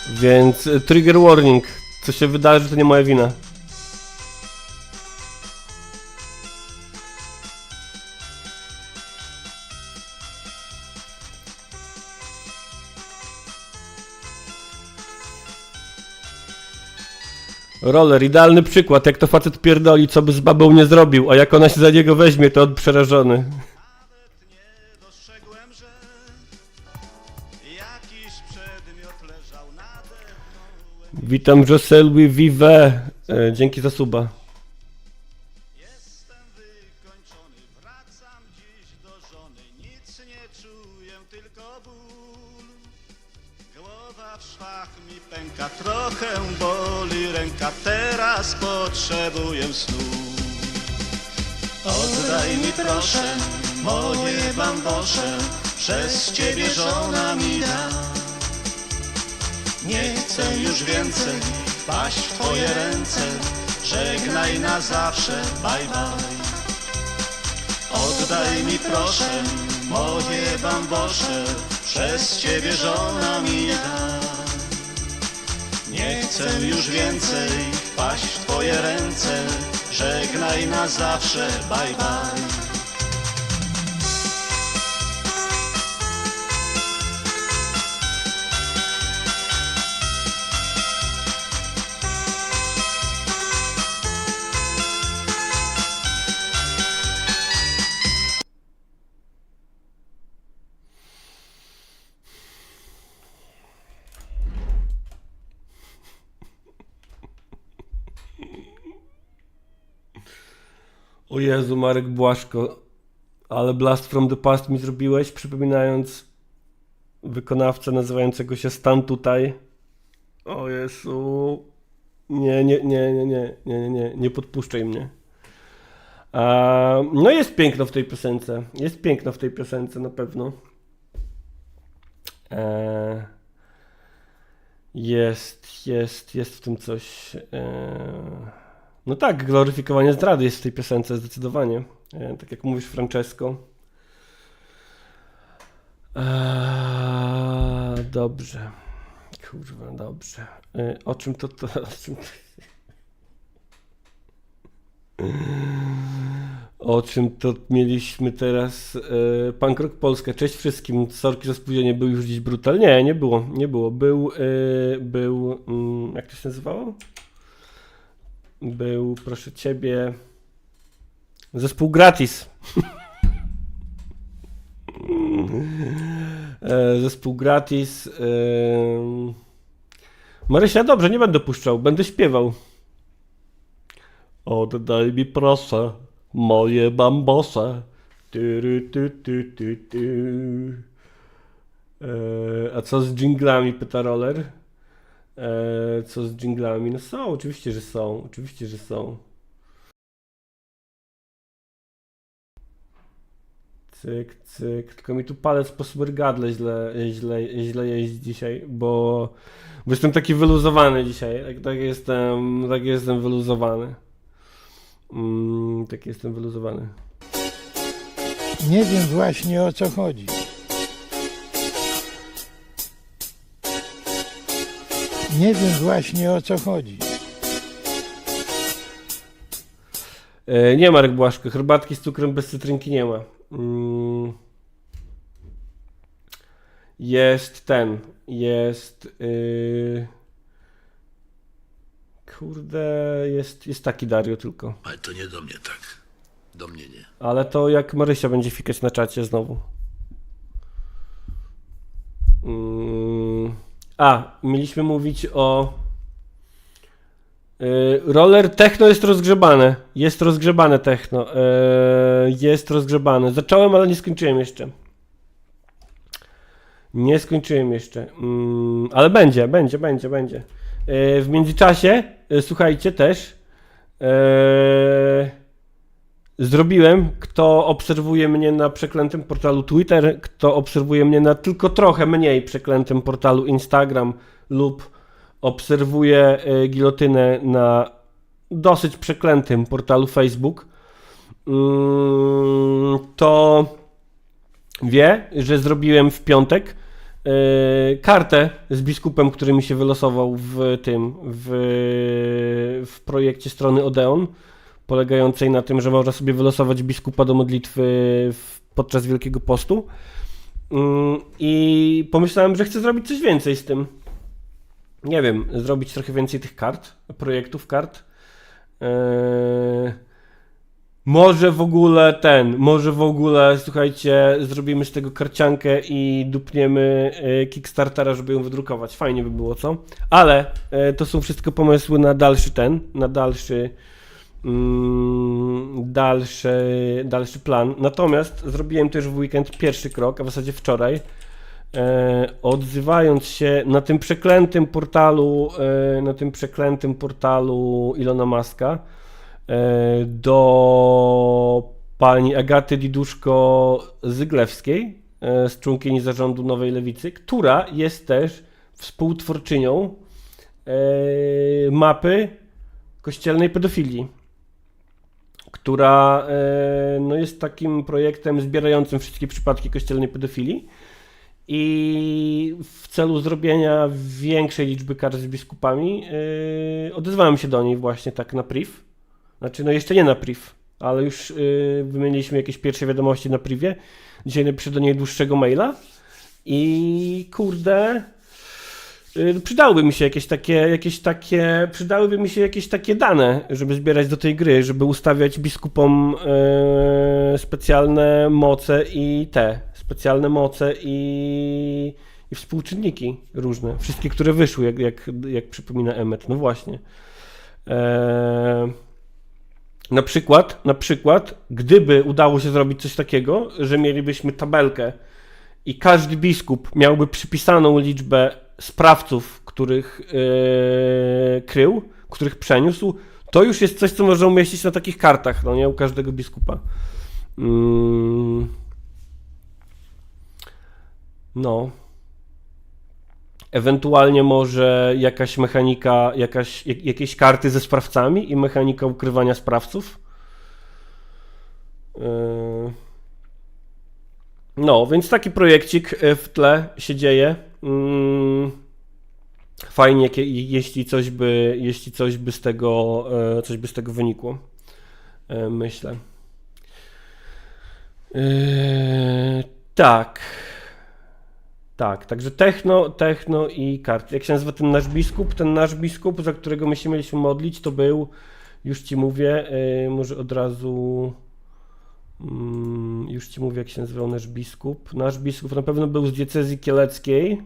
Więc trigger warning. Co się wydarzy, to nie moja wina. Roller, idealny przykład, jak to facet pierdoli, co by z babą nie zrobił, a jak ona się za niego weźmie, to on przerażony. Nawet nie dostrzegłem, że jakiś przedmiot leżał nade mną. Witam Joselwi Vive. Dzięki za suba. Jestem wykończony, wracam dziś do żony, nic nie czuję, tylko ból. Głowa w szwach mi pęka, trochę boli ręka, teraz potrzebuję snu. Oddaj mi proszę moje bambosze, przez ciebie żona mi da. Nie chcę już więcej wpaść w twoje ręce, żegnaj na zawsze, bye bye. Oddaj mi proszę moje bambosze, przez ciebie żona mi da. Nie chcę już więcej wpaść w twoje ręce, żegnaj na zawsze, bye bye. O Jezu, Marek Błaszko, ale Blast from the Past mi zrobiłeś, przypominając wykonawcę nazywającego się Stan Tutaj. O Jezu. Nie podpuszczaj mnie. No jest piękno w tej piosence. Jest piękno w tej piosence, na pewno. Jest w tym coś. No tak, gloryfikowanie zdrady jest w tej piosence zdecydowanie. Tak jak mówisz, Francesco. Dobrze. Kurwa, dobrze. O czym to... O czym to mieliśmy teraz? Punk Rock Polska. Cześć wszystkim. Sorki za spóźnienie. Był już dziś brutal. Nie było. Nie było. Był... jak to się nazywało? Był, proszę ciebie... Zespół Gratis. Zespół Gratis. Marysia, dobrze, nie będę puszczał. Będę śpiewał. Oddaj mi proszę moje bambose. A co z dżinglami, pyta Roller? Co z dżinglami? No są, oczywiście, że są. Oczywiście, że są. Cyk, cyk. Tylko mi tu palec po smyrgadle źle jeździ dzisiaj, bo jestem taki wyluzowany dzisiaj. Tak jestem wyluzowany. Tak jestem wyluzowany. Nie wiem właśnie o co chodzi. Nie wiem właśnie o co chodzi. Nie, Marek Błaszko, herbatki z cukrem bez cytrynki nie ma. Jest taki Dario tylko. Ale to nie do mnie tak. Do mnie nie. Ale to jak Marysia będzie fikać na czacie znowu. Mieliśmy mówić o... roller techno jest rozgrzebane. Jest rozgrzebane techno. Jest rozgrzebane. Zacząłem, ale nie skończyłem jeszcze. Nie skończyłem jeszcze. Ale będzie. W międzyczasie, słuchajcie też, zrobiłem, kto obserwuje mnie na przeklętym portalu Twitter, kto obserwuje mnie na tylko trochę mniej przeklętym portalu Instagram lub obserwuje gilotynę na dosyć przeklętym portalu Facebook, to wie, że zrobiłem w piątek kartę z biskupem, który mi się wylosował w projekcie strony Odeon, polegającej na tym, że można sobie wylosować biskupa do modlitwy podczas Wielkiego Postu. I pomyślałem, że chcę zrobić coś więcej z tym. Nie wiem, zrobić trochę więcej tych projektów kart. Może w ogóle, słuchajcie, zrobimy z tego karciankę i dupniemy Kickstartera, żeby ją wydrukować. Fajnie by było, co? Ale to są wszystko pomysły na dalszy plan. Natomiast zrobiłem też w weekend pierwszy krok, a w zasadzie wczoraj, odzywając się na tym przeklętym portalu Ilona Muska do pani Agaty Diduszko-Zyglewskiej, z członkini zarządu Nowej Lewicy, która jest też współtwórczynią mapy kościelnej pedofilii, która jest takim projektem zbierającym wszystkie przypadki kościelnej pedofilii i w celu zrobienia większej liczby kart z biskupami odezwałem się do niej właśnie tak na priv. Znaczy, jeszcze nie na priv, ale już wymieniliśmy jakieś pierwsze wiadomości na privie. Dzisiaj napiszę do niej dłuższego maila i kurde, przydałyby mi się jakieś takie dane, żeby zbierać do tej gry, żeby ustawiać biskupom specjalne moce i współczynniki różne. Wszystkie, które wyszły, jak przypomina Emmet. No właśnie. Na przykład, gdyby udało się zrobić coś takiego, że mielibyśmy tabelkę i każdy biskup miałby przypisaną liczbę sprawców, których krył, których przeniósł, to już jest coś, co można umieścić na takich kartach, no nie, u każdego biskupa. No. Ewentualnie może jakaś mechanika, jakieś karty ze sprawcami i mechanika ukrywania sprawców. No, więc taki projekcik w tle się dzieje. Fajnie, jeśli coś by z tego wynikło. Myślę. Tak, także techno i karty. Jak się nazywa ten nasz biskup? Ten nasz biskup, za którego my się mieliśmy modlić, to był, już ci mówię, może od razu, już ci mówię, jak się nazywał nasz biskup. Nasz biskup na pewno był z diecezji kieleckiej.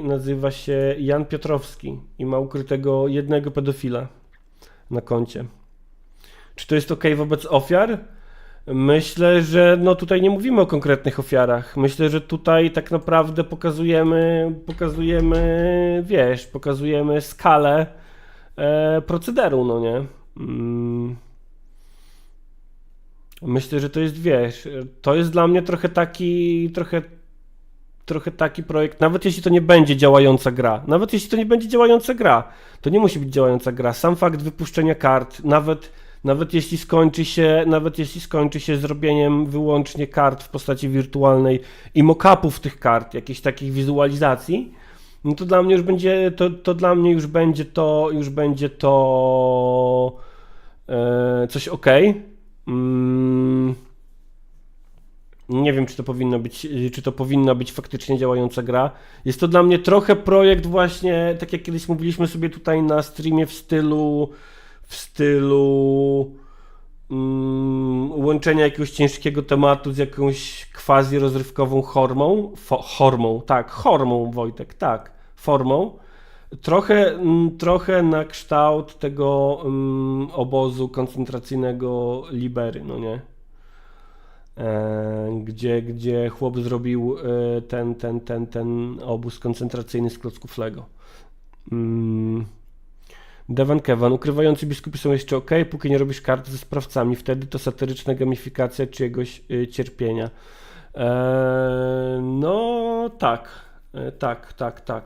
Nazywa się Jan Piotrowski i ma ukrytego jednego pedofila na koncie. Czy to jest ok wobec ofiar? Myślę, że no tutaj nie mówimy o konkretnych ofiarach. Myślę, że tutaj tak naprawdę pokazujemy skalę procederu, no nie? Myślę, że to jest, to jest dla mnie trochę taki projekt, nawet jeśli to nie będzie działająca gra, to nie musi być działająca gra. Sam fakt wypuszczenia kart, nawet jeśli skończy się zrobieniem wyłącznie kart w postaci wirtualnej i mock-upów tych kart, jakichś takich wizualizacji, no to dla mnie już będzie to coś ok. Nie wiem, czy to powinna być faktycznie działająca gra. Jest to dla mnie trochę projekt właśnie, tak jak kiedyś mówiliśmy sobie tutaj na streamie w stylu łączenia jakiegoś ciężkiego tematu z jakąś quasi-rozrywkową formą. Trochę na kształt tego obozu koncentracyjnego Libery, no nie? Gdzie chłop zrobił ten obóz koncentracyjny z klocków Lego. Devan Kevan, ukrywający biskupy są jeszcze ok, póki nie robisz kart ze sprawcami, wtedy to satyryczna gamifikacja czyjegoś cierpienia. No tak.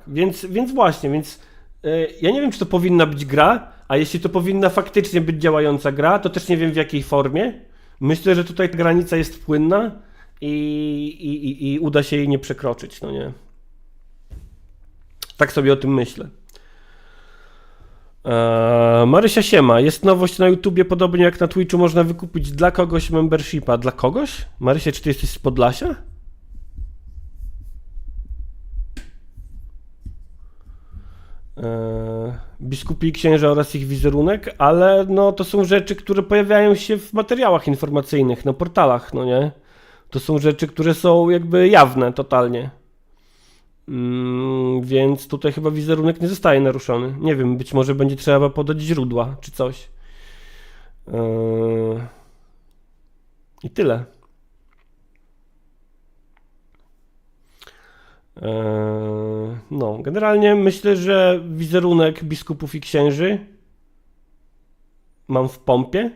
Więc ja nie wiem, czy to powinna być gra, a jeśli to powinna faktycznie być działająca gra, to też nie wiem w jakiej formie. Myślę, że tutaj ta granica jest płynna i uda się jej nie przekroczyć, no nie? Tak sobie o tym myślę. Marysia siema, jest nowość na YouTubie, podobnie jak na Twitchu można wykupić dla kogoś membershipa. Dla kogoś? Marysia, czy ty jesteś z Podlasia? Biskupi i księża oraz ich wizerunek, ale no to są rzeczy, które pojawiają się w materiałach informacyjnych, na portalach, no nie? To są rzeczy, które są jakby jawne totalnie. Więc tutaj chyba wizerunek nie zostaje naruszony. Nie wiem, być może będzie trzeba podać źródła czy coś. I tyle. No, generalnie myślę, że wizerunek biskupów i księży mam w pompie,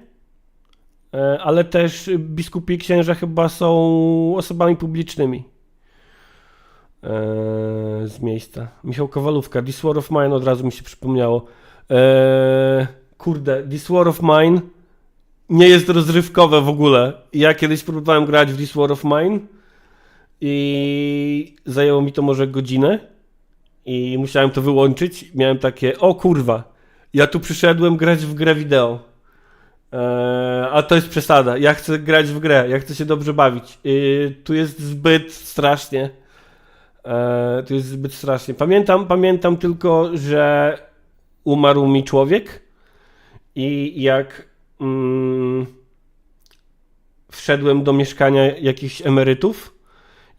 ale też biskupi i księża chyba są osobami publicznymi z miejsca. Michał Kowalówka, This War of Mine, od razu mi się przypomniało. Kurde, This War of Mine nie jest rozrywkowe w ogóle. Ja kiedyś próbowałem grać w This War of Mine i zajęło mi to może godzinę i musiałem to wyłączyć. Miałem takie, o kurwa, ja tu przyszedłem grać w grę wideo, a to jest przesada, ja chcę grać w grę, ja chcę się dobrze bawić, tu jest zbyt strasznie, pamiętam tylko, że umarł mi człowiek i jak wszedłem do mieszkania jakichś emerytów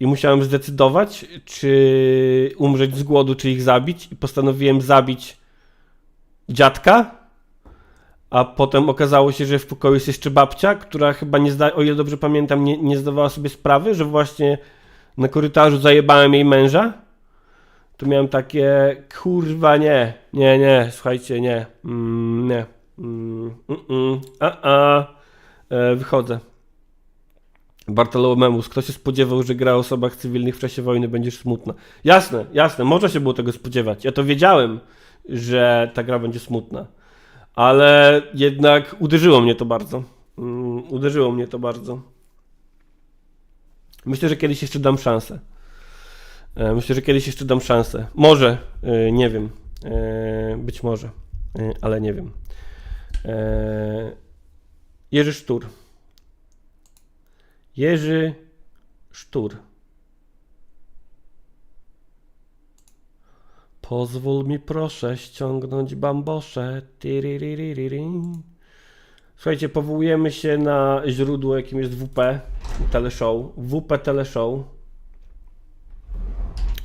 i musiałem zdecydować, czy umrzeć z głodu, czy ich zabić. I postanowiłem zabić dziadka, a potem okazało się, że w pokoju jest jeszcze babcia, która chyba o ile dobrze pamiętam, nie zdawała sobie sprawy, że właśnie na korytarzu zajebałem jej męża. To miałem takie, kurwa nie, słuchajcie, nie, wychodzę. Bartolomeus, kto się spodziewał, że gra o osobach cywilnych w czasie wojny będzie smutna? Jasne, można się było tego spodziewać. Ja to wiedziałem, że ta gra będzie smutna. Ale jednak uderzyło mnie to bardzo. Myślę, że kiedyś jeszcze dam szansę. Może, nie wiem. Być może, ale nie wiem. Jerzy Sztur. Pozwól mi proszę ściągnąć bambosze. Słuchajcie, powołujemy się na źródło, jakim jest WP Teleshow.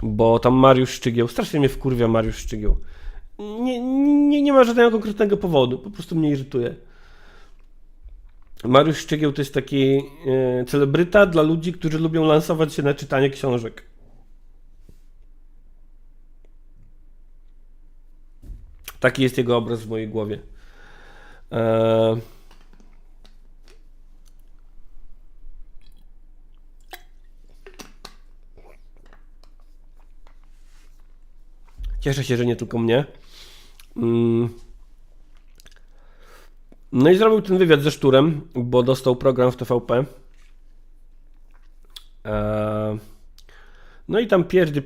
Bo tam Mariusz Szczygieł, strasznie mnie wkurwia Mariusz Szczygieł. Nie ma żadnego konkretnego powodu, po prostu mnie irytuje. Mariusz Szczygieł to jest taki celebryta dla ludzi, którzy lubią lansować się na czytanie książek. Taki jest jego obraz w mojej głowie. Cieszę się, że nie tylko mnie. No i zrobił ten wywiad ze Szturem, bo dostał program w TVP. No i tam pierdy,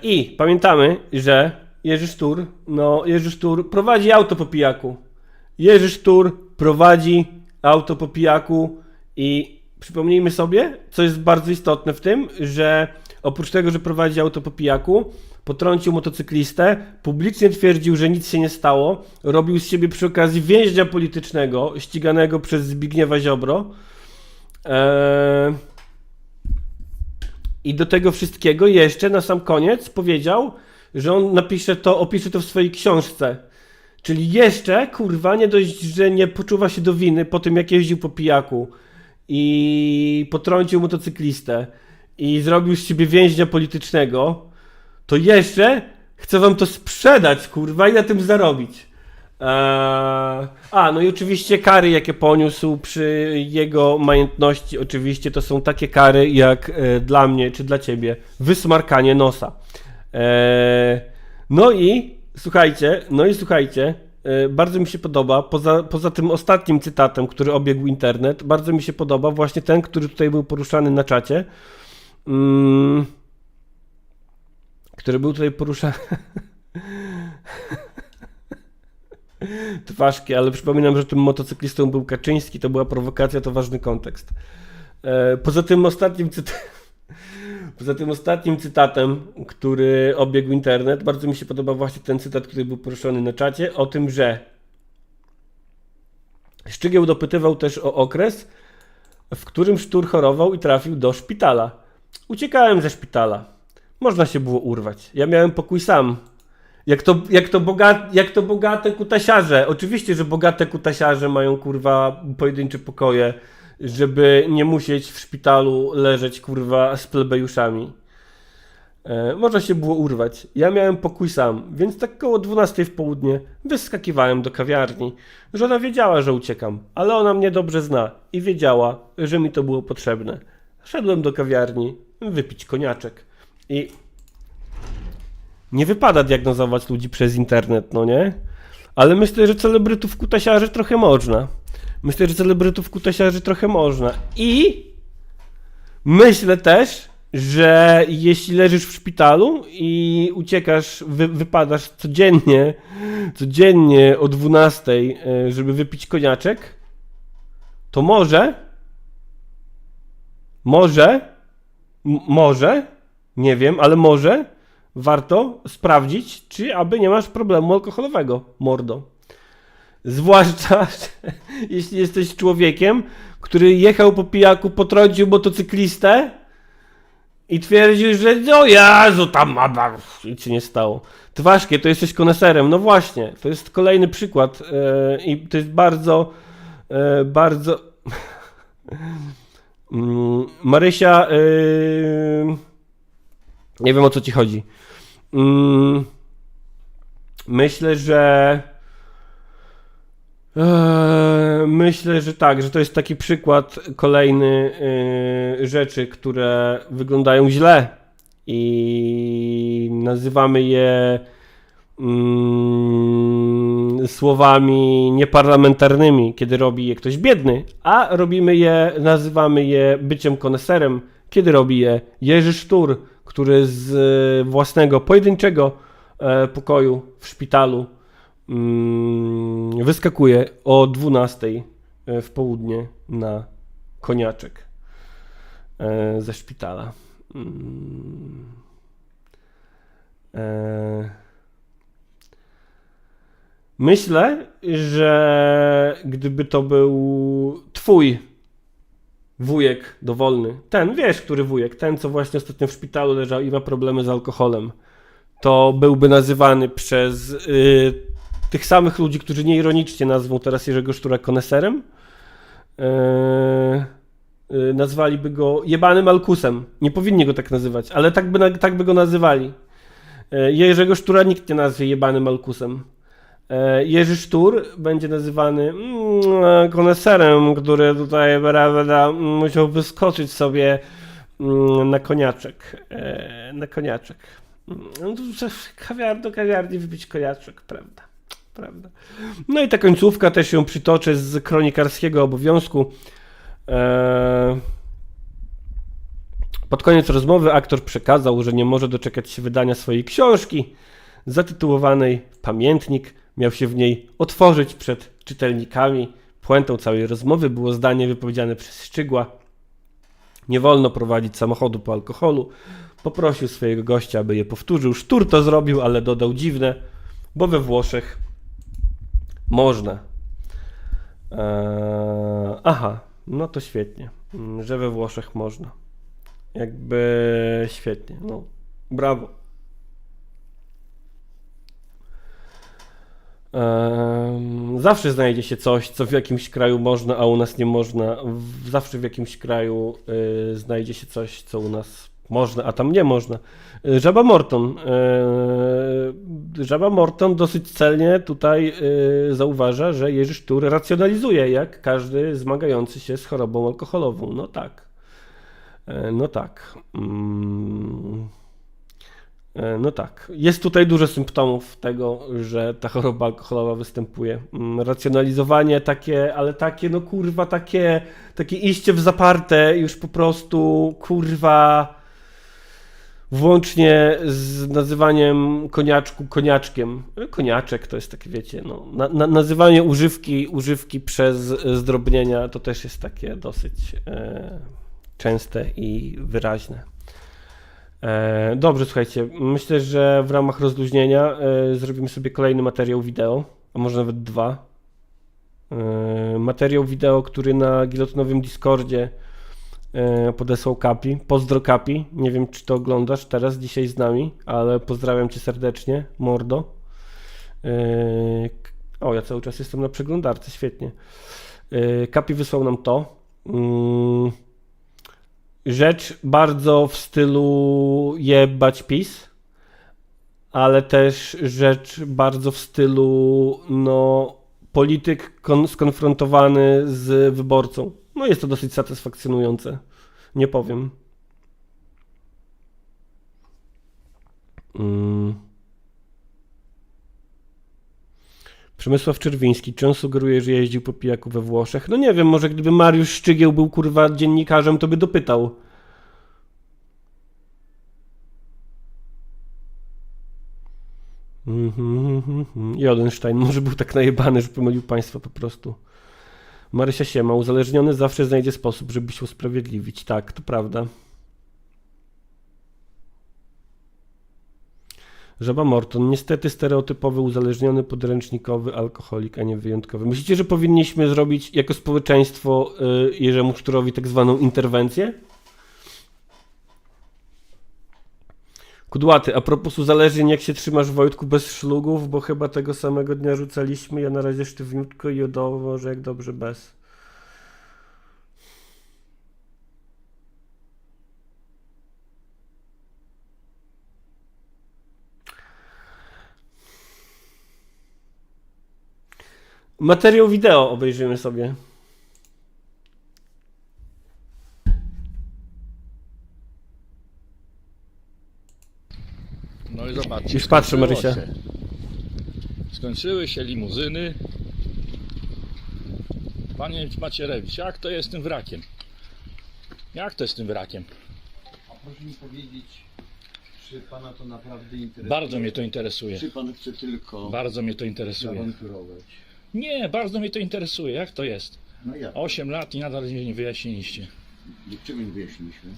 I pamiętamy, że Jerzy Sztur prowadzi auto po pijaku. Jerzy Sztur prowadzi auto po pijaku i przypomnijmy sobie, co jest bardzo istotne w tym, że oprócz tego, że prowadzi auto po pijaku, potrącił motocyklistę, publicznie twierdził, że nic się nie stało, robił z siebie przy okazji więźnia politycznego, ściganego przez Zbigniewa Ziobro. I do tego wszystkiego jeszcze na sam koniec powiedział, że on opisze to w swojej książce. Czyli jeszcze, kurwa, nie dość, że nie poczuwa się do winy po tym, jak jeździł po pijaku i potrącił motocyklistę i zrobił z siebie więźnia politycznego, to jeszcze chce wam to sprzedać, kurwa, i na tym zarobić. No i oczywiście kary, jakie poniósł przy jego majętności, oczywiście to są takie kary, jak dla mnie czy dla ciebie wysmarkanie nosa. No i słuchajcie, bardzo mi się podoba, poza tym ostatnim cytatem, który obiegł internet, bardzo mi się podoba właśnie ten, który tutaj był poruszany na czacie, który był tutaj poruszany... Ważkie, ale przypominam, że tym motocyklistą był Kaczyński, to była prowokacja, to ważny kontekst. Poza tym ostatnim cytatem, który obiegł internet, bardzo mi się podoba właśnie ten cytat, który był poruszony na czacie, o tym, że Szczygieł dopytywał też o okres, w którym Sztur chorował i trafił do szpitala. Uciekałem ze szpitala. Można się było urwać. Ja miałem pokój sam. Jak to bogate kutasiarze. Oczywiście, że bogate kutasiarze mają, kurwa, pojedyncze pokoje, żeby nie musieć w szpitalu leżeć, kurwa, z plebejuszami. Można się było urwać. Ja miałem pokój sam, więc tak koło 12 w południe wyskakiwałem do kawiarni. Żona wiedziała, że uciekam, ale ona mnie dobrze zna i wiedziała, że mi to było potrzebne. Szedłem do kawiarni wypić koniaczek i... Nie wypada diagnozować ludzi przez internet, no nie? Ale myślę, że celebrytów kutasiarzy trochę można. I myślę też, że jeśli leżysz w szpitalu i uciekasz, wypadasz codziennie o 12, żeby wypić koniaczek, to może, nie wiem, ale może warto sprawdzić, czy aby nie masz problemu alkoholowego, mordo. Zwłaszcza jeśli jesteś człowiekiem, który jechał po pijaku, potrącił motocyklistę i twierdził, że no Jezu, tam nic się nie stało. Ważkie, to jesteś koneserem. No właśnie, to jest kolejny przykład i to jest bardzo Marysia, nie wiem, o co ci chodzi. Myślę, że tak, że to jest taki przykład kolejny rzeczy, które wyglądają źle i nazywamy je słowami nieparlamentarnymi, kiedy robi je ktoś biedny, a nazywamy je byciem koneserem, kiedy robi je Jerzy Sztur, który z własnego pojedynczego pokoju w szpitalu wyskakuje o 12 w południe na koniaczek ze szpitala. Myślę, że gdyby to był twój wujek dowolny, ten, wiesz, który wujek, ten, co właśnie ostatnio w szpitalu leżał i ma problemy z alkoholem, to byłby nazywany przez tych samych ludzi, którzy nieironicznie nazwą teraz Jerzego Sztura koneserem, nazwaliby go jebanym Alkusem. Nie powinni go tak nazywać, ale tak by go nazywali. Jerzego Sztura nikt nie nazwie jebanym Alkusem. Jerzy Sztur będzie nazywany koneserem, który tutaj musiał wyskoczyć sobie na koniaczek. No to do kawiarni wypić koniaczek, prawda. No i ta końcówka też ją przytoczę z kronikarskiego obowiązku. Pod koniec rozmowy aktor przekazał, że nie może doczekać się wydania swojej książki zatytułowanej Pamiętnik. Miał się w niej otworzyć przed czytelnikami. Puentą całej rozmowy było zdanie wypowiedziane przez Szczygła. Nie wolno prowadzić samochodu po alkoholu. Poprosił swojego gościa, aby je powtórzył. Sztur to zrobił, ale dodał dziwne, bo we Włoszech można. Aha, no to świetnie, że we Włoszech można. Jakby świetnie, no brawo. Zawsze znajdzie się coś, co w jakimś kraju można, a u nas nie można. Zawsze w jakimś kraju znajdzie się coś, co u nas można, a tam nie można. Żaba Morton dosyć celnie tutaj zauważa, że Jerzy Sztur racjonalizuje, jak każdy zmagający się z chorobą alkoholową. No tak. Jest tutaj dużo symptomów tego, że ta choroba alkoholowa występuje. Racjonalizowanie takie, ale takie, no kurwa, takie iście w zaparte już po prostu, kurwa, włącznie z nazywaniem koniaczku koniaczkiem. Koniaczek to jest takie, wiecie, no, nazywanie używki przez zdrobnienia to też jest takie dosyć częste i wyraźne. Dobrze, słuchajcie, myślę, że w ramach rozluźnienia zrobimy sobie kolejny materiał wideo, a może nawet 2. Materiał wideo, który na gilotynowym Discordzie podesłał Kapi. Pozdro Kapi, nie wiem czy to oglądasz teraz, dzisiaj z nami, ale pozdrawiam cię serdecznie, mordo. Ja cały czas jestem na przeglądarce, świetnie. Kapi wysłał nam to. Rzecz bardzo w stylu jebać PiS, ale też rzecz bardzo w stylu polityk skonfrontowany z wyborcą. No jest to dosyć satysfakcjonujące, nie powiem. Przemysław Czerwiński, czy on sugeruje, że jeździł po pijaku we Włoszech? No nie wiem, może gdyby Mariusz Szczygieł był kurwa dziennikarzem, to by dopytał. Jodenstein może był tak najebany, że pomylił państwa po prostu. Marysia Siema, uzależniony zawsze znajdzie sposób, żeby się usprawiedliwić. Tak, to prawda. Żaba Morton, niestety stereotypowy, uzależniony, podręcznikowy alkoholik, a nie wyjątkowy. Myślicie, że powinniśmy zrobić jako społeczeństwo Jerzemu Szturowi tak zwaną interwencję? Kudłaty, a propos uzależnień, jak się trzymasz, Wojtku, bez szlugów, bo chyba tego samego dnia rzucaliśmy, ja na razie sztywniutko i jodowo, że jak dobrze bez. Materiał wideo obejrzymy sobie. No i zobaczcie. Już patrzę, Marysia. Skończyły się limuzyny. Panie Macierewicz, jak to jest z tym wrakiem? Jak to jest z tym wrakiem? A proszę mi powiedzieć, czy pana to naprawdę interesuje? Bardzo mnie to interesuje. Czy pan chce tylko Bardzo mnie to interesuje. awanturować? Nie, bardzo mnie to interesuje. Jak to jest? No jak? 8 lat i nadal nie wyjaśniliście. Czego nie wyjaśniliśmy?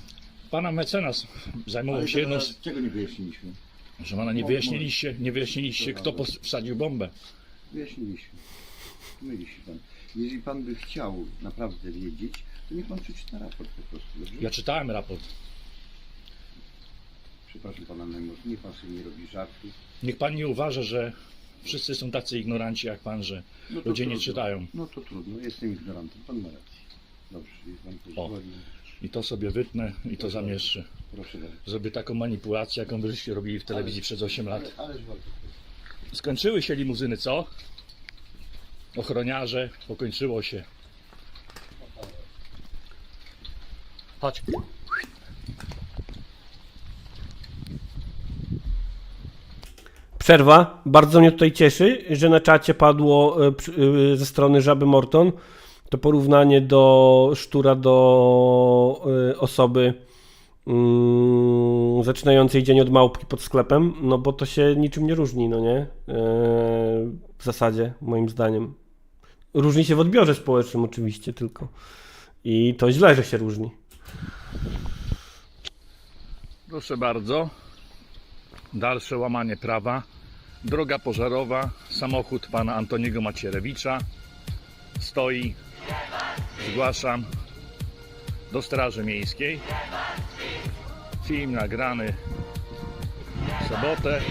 Pana mecenas zajmował się Czego nie wyjaśniliśmy? że pana nie wyjaśniliście, kto wsadził bombę. Wyjaśniliśmy. Myli się pan. Jeżeli pan by chciał naprawdę wiedzieć, to niech pan przeczyta raport po prostu. Dobrze? Ja czytałem raport. Przepraszam pana najmocniej, niech pan sobie nie robi żartów. Niech pan nie uważa, że wszyscy są tacy ignoranci jak pan, że No to ludzie nie trudno. czytają. No to trudno, jestem ignorantem, pan ma rację. Dobrze, jest pan pozwoli. I to sobie wytnę i to zamieszczę. Proszę bardzo. Zrobię taką manipulację, jaką wyście robili w telewizji przez 8 lat. Ależ bardzo. Skończyły się limuzyny, co? Ochroniarze, pokończyło się. Chodź. Przerwa. Bardzo mnie tutaj cieszy, że na czacie padło ze strony Żaby Morton to porównanie do Sztura do osoby zaczynającej dzień od małpki pod sklepem, no bo to się niczym nie różni, no nie? W zasadzie, moim zdaniem. Różni się w odbiorze społecznym oczywiście tylko. I to źle, że się różni. Proszę bardzo. Dalsze łamanie prawa. Droga pożarowa. Samochód pana Antoniego Macierewicza stoi. Zgłaszam do Straży Miejskiej. Film nagrany w sobotę.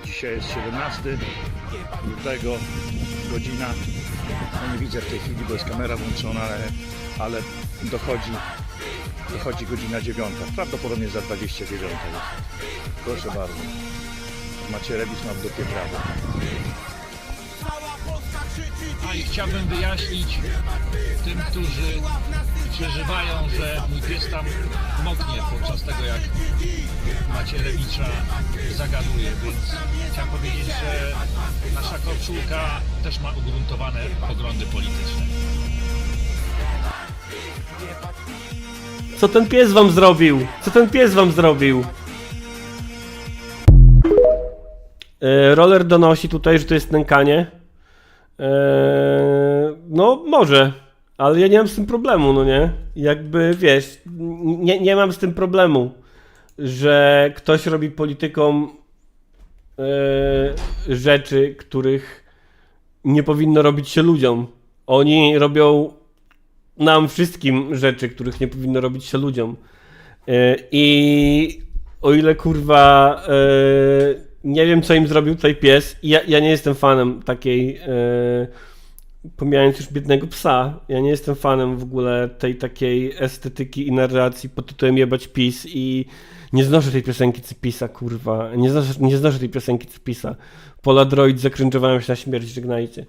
Dzisiaj jest 17 lutego, godzina. No nie widzę w tej chwili, bo jest kamera włączona, ale dochodzi godzina 9. Prawdopodobnie za 29 jest. Proszę bardzo. Macierewicz ma w dupie prawo. A i chciałbym wyjaśnić tym, którzy przeżywają, że mój pies tam moknie podczas tego, jak Macierewicza zagaduje, więc chciałem powiedzieć, że nasza koczulka też ma ugruntowane poglądy polityczne. Co ten pies wam zrobił? Co ten pies wam zrobił? Roller donosi tutaj, że to jest nękanie. No może, ale ja nie mam z tym problemu, no nie? Jakby wiesz, nie mam z tym problemu, że ktoś robi politykom rzeczy, których nie powinno robić się ludziom. Oni robią nam wszystkim rzeczy, których nie powinno robić się ludziom. I o ile kurwa nie wiem, co im zrobił tutaj pies, ja nie jestem fanem takiej, pomijając już biednego psa, ja nie jestem fanem w ogóle tej takiej estetyki i narracji pod tytułem jebać PiS i nie znoszę tej piosenki Cypisa, kurwa, nie znoszę tej piosenki Cypisa. Polaroid zakręczowałem się na śmierć, żegnajcie.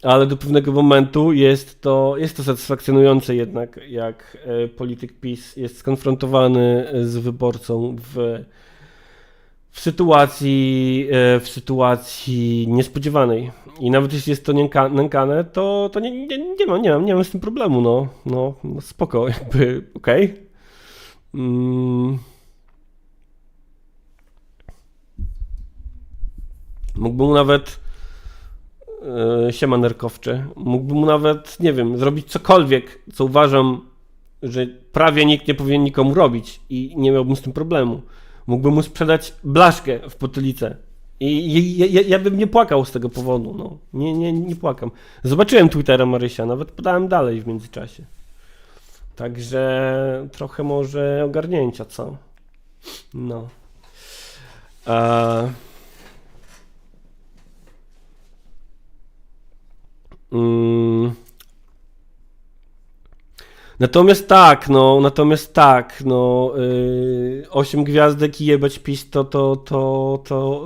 Ale do pewnego momentu jest to satysfakcjonujące jednak, jak polityk PiS jest skonfrontowany z wyborcą w sytuacji niespodziewanej. I nawet jeśli jest to nękane, to nie mam z tym problemu, no spoko, jakby okej. Mógłbym mu nawet siema nerkowcze, mógłbym mu nawet, nie wiem, zrobić cokolwiek, co uważam, że prawie nikt nie powinien nikomu robić i nie miałbym z tym problemu. Mógłbym mu sprzedać blaszkę w potylicę i ja bym nie płakał z tego powodu, no. Nie płakam. Zobaczyłem Twittera Marysia, nawet podałem dalej w międzyczasie. Także trochę może ogarnięcia, co? No. Natomiast tak, 8 gwiazdek i jebać PiS to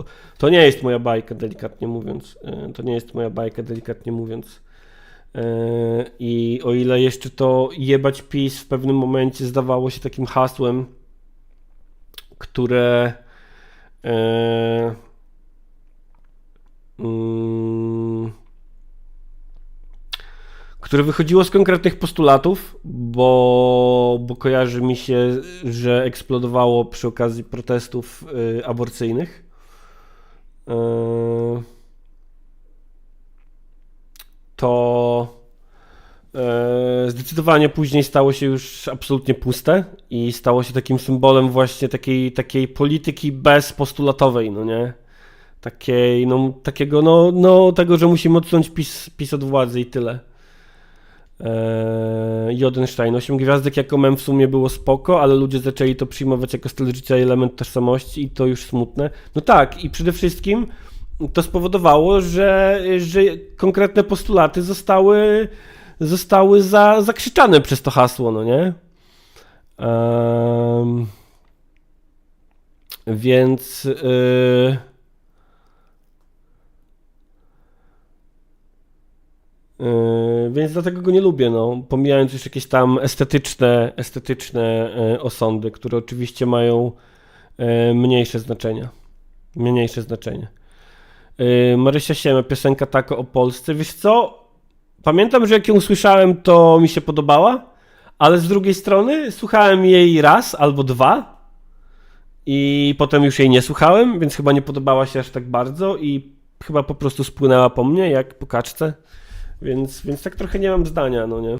nie jest moja bajka, delikatnie mówiąc. To nie jest moja bajka, delikatnie mówiąc. I o ile jeszcze to jebać PiS w pewnym momencie zdawało się takim hasłem, które wychodziło z konkretnych postulatów, bo kojarzy mi się, że eksplodowało przy okazji protestów aborcyjnych. To zdecydowanie później stało się już absolutnie puste i stało się takim symbolem właśnie takiej polityki bezpostulatowej, no nie? takiej, takiego, tego, że musimy odsunąć PiS od władzy i tyle. Jodenstein, 8 gwiazdek jako mem w sumie było spoko, ale ludzie zaczęli to przyjmować jako styl życia i element tożsamości i to już smutne. No tak, i przede wszystkim to spowodowało, że konkretne postulaty zostały zakrzyczane przez to hasło, no nie? Więc więc dlatego go nie lubię, no. Pomijając już jakieś tam estetyczne osądy, które oczywiście mają mniejsze znaczenie. Marysia Siema, piosenka Tako o Polsce. Wiesz co? Pamiętam, że jak ją usłyszałem, to mi się podobała, ale z drugiej strony słuchałem jej raz albo dwa i potem już jej nie słuchałem, więc chyba nie podobała się aż tak bardzo i chyba po prostu spłynęła po mnie, jak po kaczce. Więc tak trochę nie mam zdania, no nie?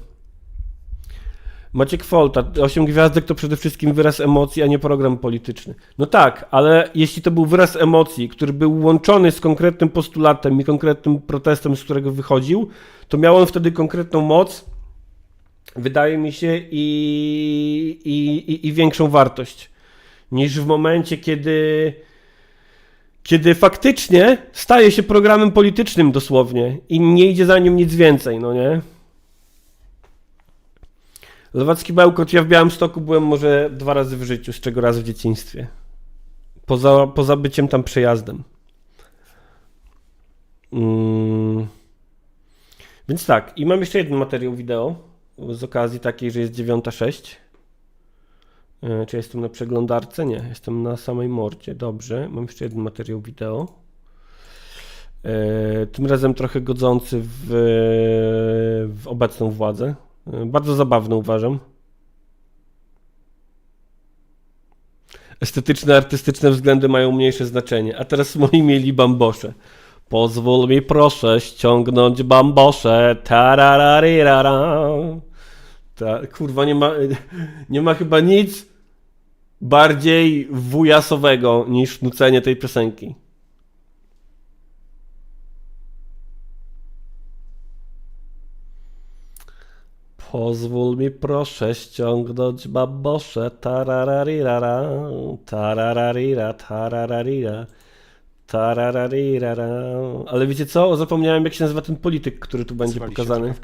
Maciek Folta, 8 gwiazdek to przede wszystkim wyraz emocji, a nie program polityczny. No tak, ale jeśli to był wyraz emocji, który był łączony z konkretnym postulatem i konkretnym protestem, z którego wychodził, to miał on wtedy konkretną moc, wydaje mi się, i większą wartość, niż w momencie, kiedy faktycznie staje się programem politycznym dosłownie i nie idzie za nim nic więcej, no nie? Lewacki Bełkot, ja w Białymstoku byłem może 2 razy w życiu, z czego raz w dzieciństwie. Poza byciem tam przejazdem. Więc tak, i mam jeszcze jeden materiał wideo z okazji takiej, że jest 9:06. Czy jestem na przeglądarce? Nie, jestem na samej mordzie. Dobrze, mam jeszcze jeden materiał wideo. Tym razem trochę godzący w obecną władzę. Bardzo zabawny uważam. Estetyczne, artystyczne względy mają mniejsze znaczenie. A teraz moi mieli bambosze. Pozwól mi proszę ściągnąć bambosze. Tarararirara. Kurwa, nie ma chyba nic bardziej wujasowego niż nucenie tej piosenki. Pozwól mi proszę ściągnąć bambosze. Tarararirara. Tarararira. Tarararira. Tarararirara. Ale wiecie co? Zapomniałem, jak się nazywa ten polityk, który tu będzie pokazany.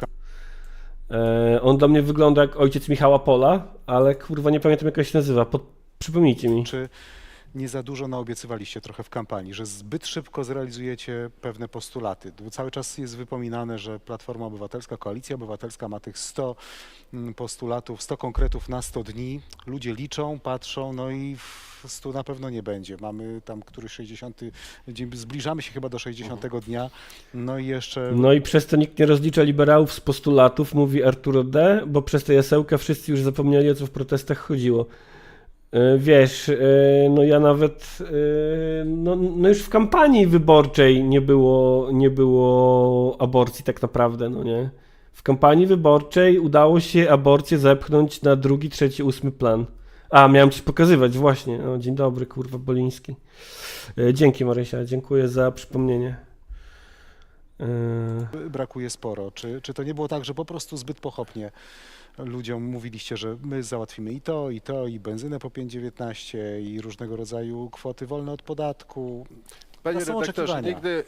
On dla mnie wygląda jak ojciec Michała Pola, ale kurwa nie pamiętam, jak on się nazywa. Przypomnijcie mi. Czy nie za dużo naobiecywaliście trochę w kampanii, że zbyt szybko zrealizujecie pewne postulaty? Bo cały czas jest wypominane, że Platforma Obywatelska, Koalicja Obywatelska ma tych 100 postulatów, 100 konkretów na 100 dni. Ludzie liczą, patrzą, no i 100 na pewno nie będzie. Mamy tam któryś 60, zbliżamy się chyba do 60 dnia, no i jeszcze... No i przez to nikt nie rozlicza liberałów z postulatów, mówi Arturo D., bo przez tę jasełkę wszyscy już zapomnieli, o co w protestach chodziło. Wiesz, no ja nawet, no już w kampanii wyborczej nie było aborcji tak naprawdę, no nie? W kampanii wyborczej udało się aborcję zepchnąć na 2., 3., 8. plan. A, miałem coś pokazywać, właśnie. No, dzień dobry, kurwa, Boliński. Dzięki, Marysia, dziękuję za przypomnienie. Brakuje sporo. Czy to nie było tak, że po prostu zbyt pochopnie ludziom mówiliście, że my załatwimy i to, i benzynę po 5,19 i różnego rodzaju kwoty wolne od podatku? Panie redaktorze,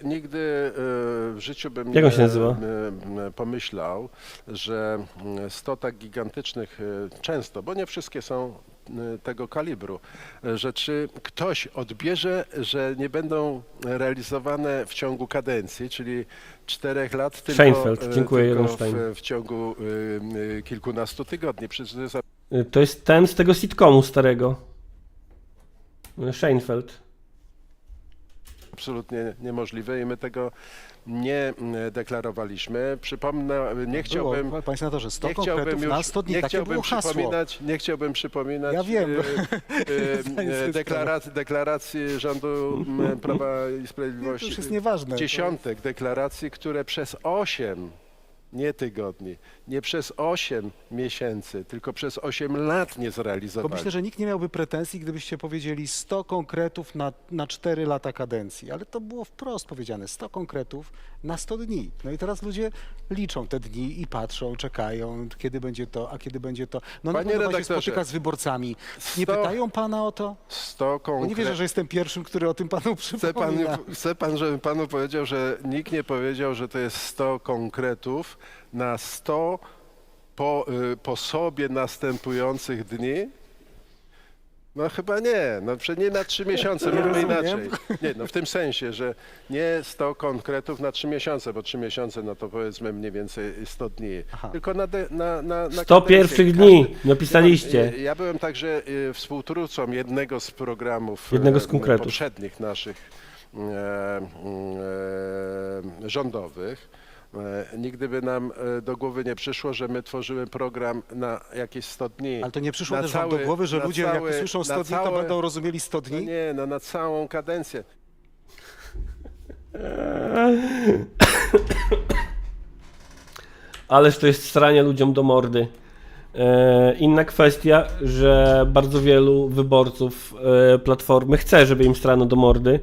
nigdy w życiu bym Jak on się nazywa? Pomyślał, że 100 tak gigantycznych często, bo nie wszystkie są tego kalibru, rzeczy ktoś odbierze, że nie będą realizowane w ciągu kadencji, czyli 4 lat, tylko w ciągu kilkunastu tygodni. To jest ten z tego sitcomu starego. Seinfeld. Absolutnie niemożliwe i my tego nie deklarowaliśmy. Przypomnę, nie chciałbym... Panie senatorze, 100 konkretów na 100 dni, takie było hasło. Nie chciałbym przypominać ja wiem. deklaracji rządu Prawa i Sprawiedliwości. To już jest nieważne. Dziesiątek deklaracji, które przez 8 nie tygodni, nie przez 8 miesięcy, tylko przez 8 lat nie Bo zrealizowali. myślę, że nikt nie miałby pretensji, gdybyście powiedzieli 100 konkretów na 4 lata kadencji, ale to było wprost powiedziane, 100 konkretów na 100 dni. No i teraz ludzie liczą te dni i patrzą, czekają, kiedy będzie to, a kiedy będzie to. No na Panie pewno pan się redaktorze, spotyka z wyborcami. Nie 100 pytają pana o to? 100 Bo nie wierzę, konkretów. że jestem pierwszym, który o tym panu przypomina. Chce pan, żebym panu powiedział, że nikt nie powiedział, że to jest 100 konkretów na 100 po sobie następujących dni? No chyba nie, no przecież nie na 3 miesiące, mówmy rozumiem. inaczej. Nie, no w tym sensie, że nie 100 konkretów na 3 miesiące, bo 3 miesiące no to powiedzmy mniej więcej 100 dni, tylko na 100 kadencję. pierwszych dni napisaliście. Ja byłem także współtwórcą jednego z programów Jednego z konkretów. poprzednich naszych rządowych. Nigdy by nam do głowy nie przyszło, że my tworzymy program na jakieś 100 dni. Ale to nie przyszło Na też wam do głowy, że na ludzie jak usłyszą 100 na dni, to całe- będą rozumieli 100 No dni? nie, no na całą kadencję. Ależ to jest stranie ludziom do mordy. Inna kwestia, że bardzo wielu wyborców Platformy chce, żeby im strano do mordy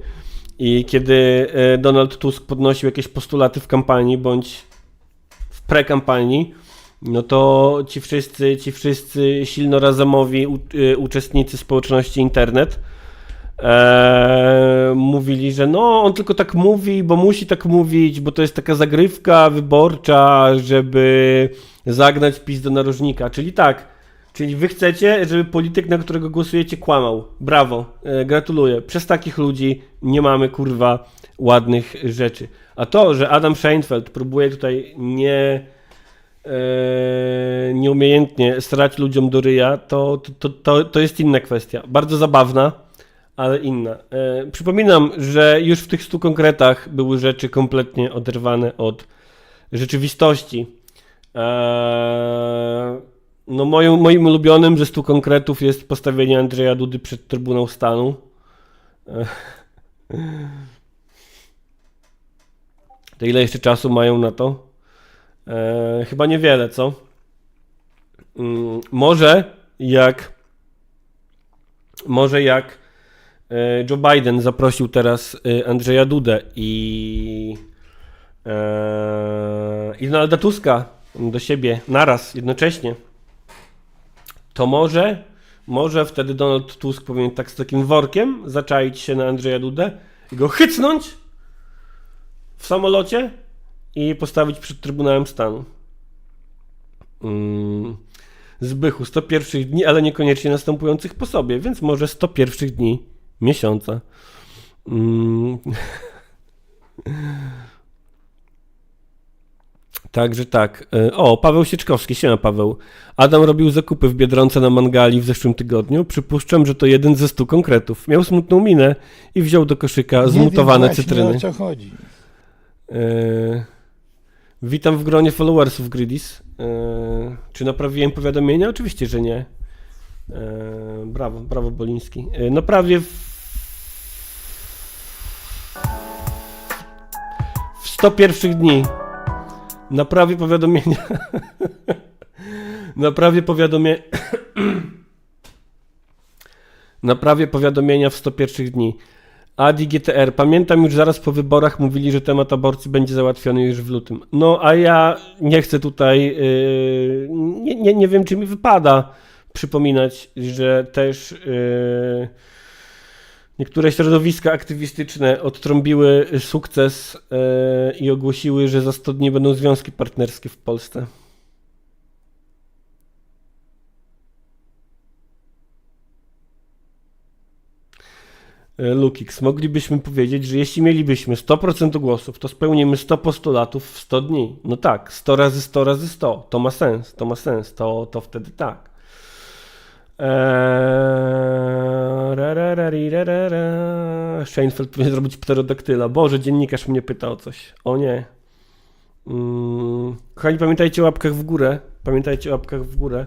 i kiedy Donald Tusk podnosił jakieś postulaty w kampanii bądź w prekampanii, no to ci wszyscy silno razamowi uczestnicy społeczności internet mówili, że no on tylko tak mówi, bo musi tak mówić, bo to jest taka zagrywka wyborcza, żeby zagnać PiS do narożnika. Czyli tak, czyli wy chcecie, żeby polityk, na którego głosujecie, kłamał. Brawo, gratuluję. Przez takich ludzi nie mamy, kurwa, ładnych rzeczy. A to, że Adam Szejnfeld próbuje tutaj nieumiejętnie strać ludziom do ryja, to jest inna kwestia. Bardzo zabawna, ale inna. Przypominam, że już w tych 100 konkretach były rzeczy kompletnie oderwane od rzeczywistości. No moim ulubionym ze 100 konkretów jest postawienie Andrzeja Dudy przed Trybunał Stanu. To ile jeszcze czasu mają na to? Chyba niewiele, co? Może jak Joe Biden zaprosił teraz Andrzeja Dudę i Donalda Tuska do siebie naraz, jednocześnie, to może wtedy Donald Tusk powinien tak z takim workiem zaczaić się na Andrzeja Dudę i go chycnąć w samolocie i postawić przed Trybunałem Stanu. Zbychu, 100 pierwszych dni, ale niekoniecznie następujących po sobie, więc może 100 pierwszych dni miesiąca. Także tak. O, Paweł Sieczkowski, siema Paweł. Adam robił zakupy w Biedronce na Mangali w zeszłym tygodniu. Przypuszczam, że to jeden ze 100 konkretów. Miał smutną minę i wziął do koszyka zmutowane Nie wiem cytryny. właśnie, o co chodzi. Witam w gronie followersów Gridis. Czy naprawiłem powiadomienia? Oczywiście, że nie. Brawo Boliński. Naprawię w 100 pierwszych dni. Naprawię powiadomienia. Naprawię powiadomienia w 100 pierwszych dni. Adi GTR. Pamiętam, już zaraz po wyborach mówili, że temat aborcji będzie załatwiony już w lutym. No, a ja nie chcę tutaj, nie wiem, czy mi wypada przypominać, że też niektóre środowiska aktywistyczne odtrąbiły sukces i ogłosiły, że za 100 dni będą związki partnerskie w Polsce. Lukix, moglibyśmy powiedzieć, że jeśli mielibyśmy 100% głosów, to spełnimy 100 postulatów w 100 dni. No tak, 100 razy 100 razy 100. To ma sens, to wtedy tak. Szejnfeld powinien zrobić pterodaktyla. Boże, dziennikarz mnie pyta o coś. O nie. Kochani, pamiętajcie o łapkach w górę.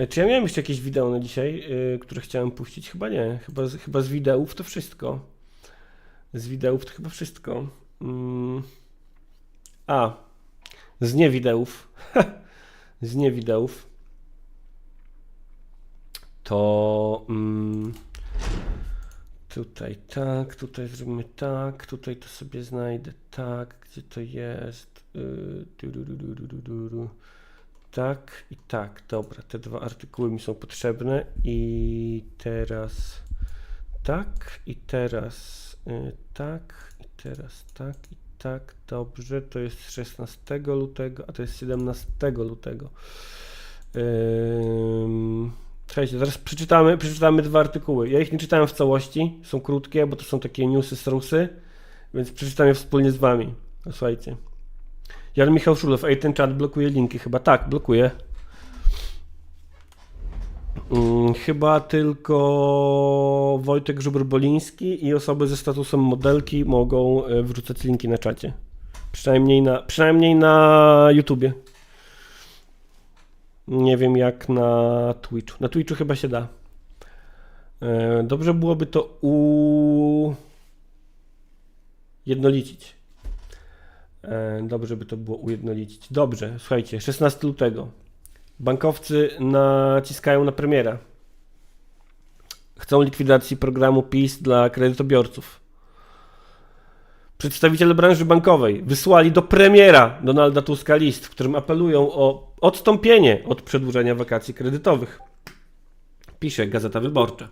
Czy ja miałem jeszcze jakieś wideo na dzisiaj, które chciałem puścić? Chyba nie. Chyba z wideów to wszystko. z niewidełów, z niewidełów, to tutaj tak, tutaj zrobimy tak, tutaj to sobie znajdę tak, gdzie to jest, tak i tak, dobra, te dwa artykuły mi są potrzebne i teraz tak i teraz tak i teraz tak i tak, dobrze, to jest 16 lutego, a to jest 17 lutego. Słuchajcie, zaraz przeczytamy dwa artykuły. Ja ich nie czytałem w całości, są krótkie, bo to są takie newsy z rusy, więc przeczytam je wspólnie z wami. Słuchajcie. Jan Michał Szulow, ej, ten czat blokuje linki chyba. Tak, blokuje. Chyba tylko Wojtek Żubr-Boliński i osoby ze statusem modelki mogą wrzucać linki na czacie. Przynajmniej na YouTubie. Nie wiem jak na Twitchu. Na Twitchu chyba się da. Dobrze byłoby to ujednolicić. Dobrze by to było ujednolicić. Dobrze, słuchajcie, 16 lutego. Bankowcy naciskają na premiera. Chcą likwidacji programu PiS dla kredytobiorców. Przedstawiciele branży bankowej wysłali do premiera Donalda Tuska list, w którym apelują o odstąpienie od przedłużenia wakacji kredytowych. Pisze Gazeta Wyborcza.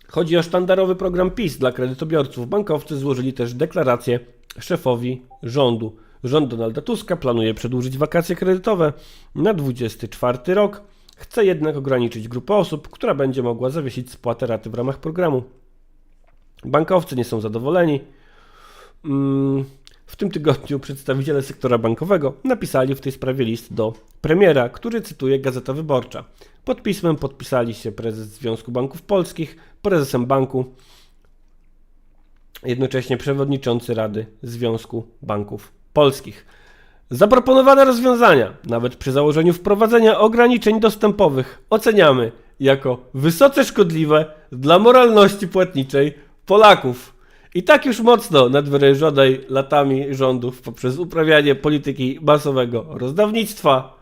Chodzi o sztandarowy program PiS dla kredytobiorców. Bankowcy złożyli też deklarację szefowi rządu. Rząd Donalda Tuska planuje przedłużyć wakacje kredytowe na 2024 rok. Chce jednak ograniczyć grupę osób, która będzie mogła zawiesić spłatę raty w ramach programu. Bankowcy nie są zadowoleni. W tym tygodniu przedstawiciele sektora bankowego napisali w tej sprawie list do premiera, który cytuje Gazeta Wyborcza. Pod pismem podpisali się prezes Związku Banków Polskich, prezesem banku, jednocześnie przewodniczący Rady Związku Banków Polskich. Zaproponowane rozwiązania, nawet przy założeniu wprowadzenia ograniczeń dostępowych, oceniamy jako wysoce szkodliwe dla moralności płatniczej Polaków. I tak już mocno nadwyrężonej latami rządów poprzez uprawianie polityki masowego rozdawnictwa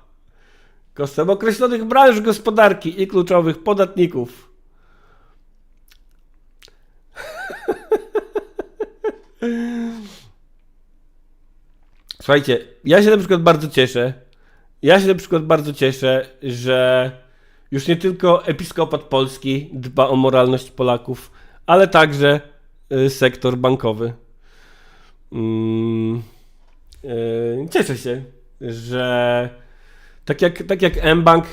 kosztem określonych branż gospodarki i kluczowych podatników. Słuchajcie, ja się na przykład bardzo cieszę, że już nie tylko Episkopat Polski dba o moralność Polaków, ale także sektor bankowy. Cieszę się, że tak jak mBank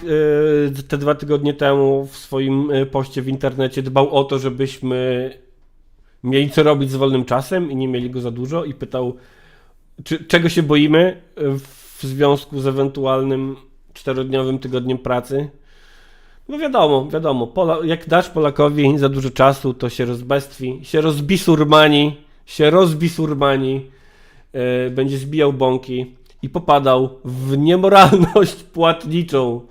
te 2 tygodnie temu w swoim poście w internecie dbał o to, żebyśmy mieli co robić z wolnym czasem i nie mieli go za dużo i pytał, czego się boimy w związku z ewentualnym 4-dniowym tygodniem pracy. No wiadomo, jak dasz Polakowi za dużo czasu, to się rozbestwi, się rozbisurmani, będzie zbijał bąki i popadał w niemoralność płatniczą,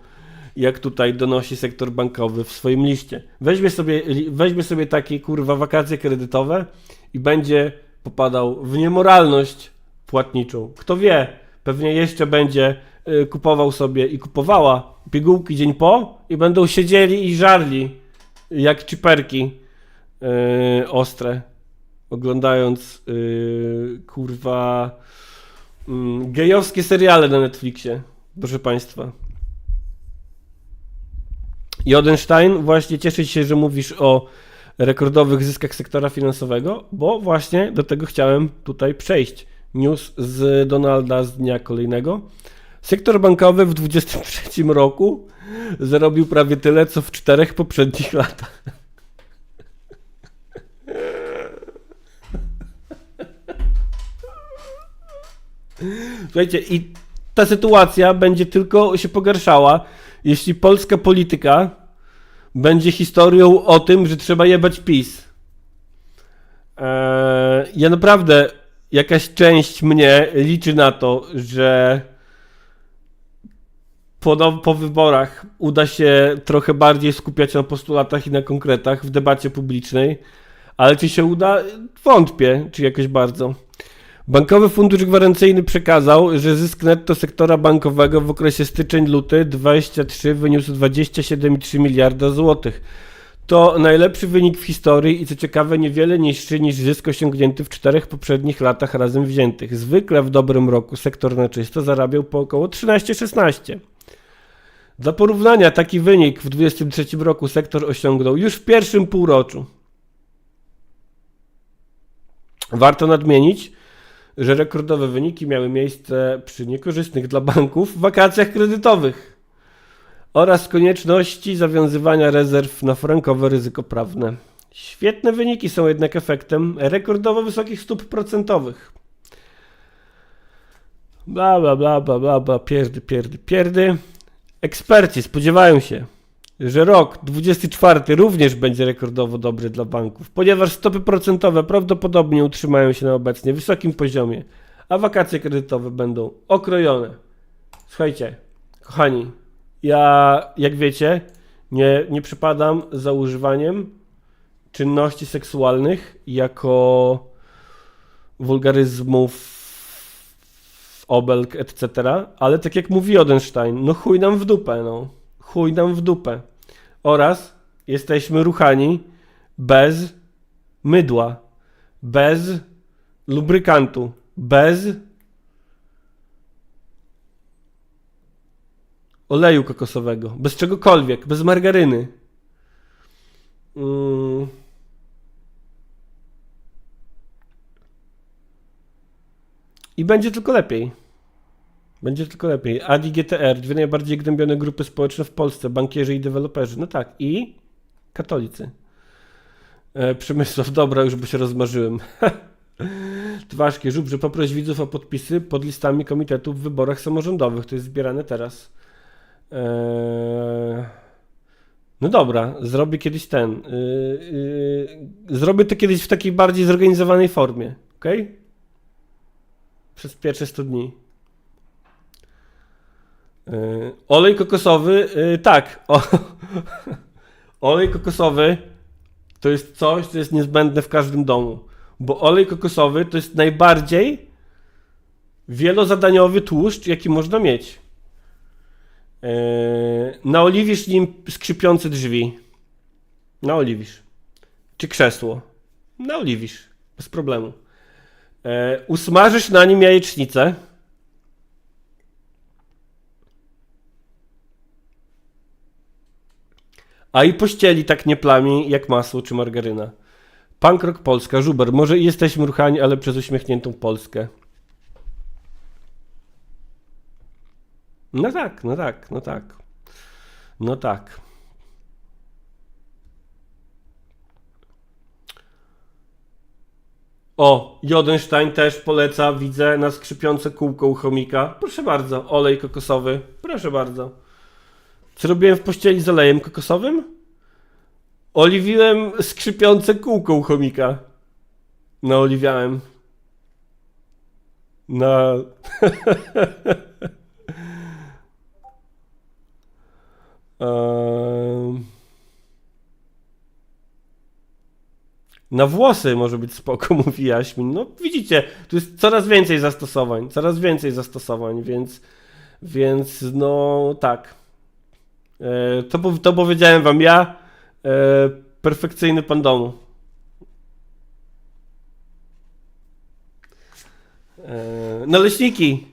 jak tutaj donosi sektor bankowy w swoim liście. Weźmie sobie takie wakacje kredytowe i będzie popadał w niemoralność płatniczą. Kto wie, pewnie jeszcze będzie kupował sobie i kupowała pigułki dzień po i będą siedzieli i żarli jak ciperki ostre, oglądając gejowskie seriale na Netflixie, proszę Państwa. Jodenstein, właśnie cieszę się, że mówisz o rekordowych zyskach sektora finansowego, bo właśnie do tego chciałem tutaj przejść. News z Donalda z dnia kolejnego. Sektor bankowy w 2023 roku zarobił prawie tyle, co w 4 poprzednich latach. Słuchajcie, i ta sytuacja będzie tylko się pogarszała, jeśli polska polityka będzie historią o tym, że trzeba jebać PiS. Ja naprawdę, jakaś część mnie liczy na to, że po wyborach uda się trochę bardziej skupiać na postulatach i na konkretach w debacie publicznej, ale czy się uda? Wątpię, czy jakoś bardzo. Bankowy Fundusz Gwarancyjny przekazał, że zysk netto sektora bankowego w okresie styczeń-luty 2023 wyniósł 27,3 miliarda złotych. To najlepszy wynik w historii i co ciekawe niewiele niższy niż zysk osiągnięty w 4 poprzednich latach razem wziętych. Zwykle w dobrym roku sektor na czysto zarabiał po około 13-16. Dla porównania taki wynik w 2023 roku sektor osiągnął już w pierwszym półroczu. Warto nadmienić, że rekordowe wyniki miały miejsce przy niekorzystnych dla banków wakacjach kredytowych oraz konieczności zawiązywania rezerw na frankowe ryzyko prawne. Świetne wyniki są jednak efektem rekordowo wysokich stóp procentowych. Bla, bla, bla, bla, bla, bla, pierdy. Eksperci spodziewają się, że rok 2024 również będzie rekordowo dobry dla banków, ponieważ stopy procentowe prawdopodobnie utrzymają się na obecnie wysokim poziomie, a wakacje kredytowe będą okrojone. Słuchajcie, kochani, ja, jak wiecie, nie przypadam za używaniem czynności seksualnych jako wulgaryzmów, obelg, etc., ale tak jak mówi Odenstein, no chuj nam w dupę, no. Chuj nam w dupę. Oraz jesteśmy ruchani bez mydła, bez lubrykantu, bez oleju kokosowego, bez czegokolwiek, bez margaryny. I będzie tylko lepiej. Będzie tylko lepiej. ADI, GTR, dwie najbardziej gnębione grupy społeczne w Polsce, bankierzy i deweloperzy. No tak, i katolicy. Przemysław, dobra, już by się rozmarzyłem. Twarzkie, Żubrze, poproś widzów o podpisy pod listami komitetów w wyborach samorządowych. To jest zbierane teraz. No dobra, zrobię kiedyś zrobię to kiedyś w takiej bardziej zorganizowanej formie. Ok? Przez pierwsze 100 dni. Olej kokosowy, tak. Olej kokosowy to jest coś, co jest niezbędne w każdym domu. Bo olej kokosowy to jest najbardziej wielozadaniowy tłuszcz, jaki można mieć. Naoliwisz nim skrzypiące drzwi. Naoliwisz. Czy krzesło. Naoliwisz. Bez problemu. Usmażysz na nim jajecznicę. A i pościeli tak nie plami jak masło czy margaryna. Punk Rock Polska, Żuber, może i jesteśmy ruchani, ale przez uśmiechniętą Polskę. No tak, no tak, no tak. No tak. O, Jodenstein też poleca, widzę, na skrzypiące kółko u chomika. Proszę bardzo, olej kokosowy. Proszę bardzo. Co robiłem w pościeli z olejem kokosowym? Oliwiłem skrzypiące kółko u chomika. Naoliwiałem. Na... Na włosy może być spoko, mówi Jaśmin. No widzicie, tu jest coraz więcej zastosowań, więc no tak. To powiedziałem wam ja, perfekcyjny pan domu. Naleśniki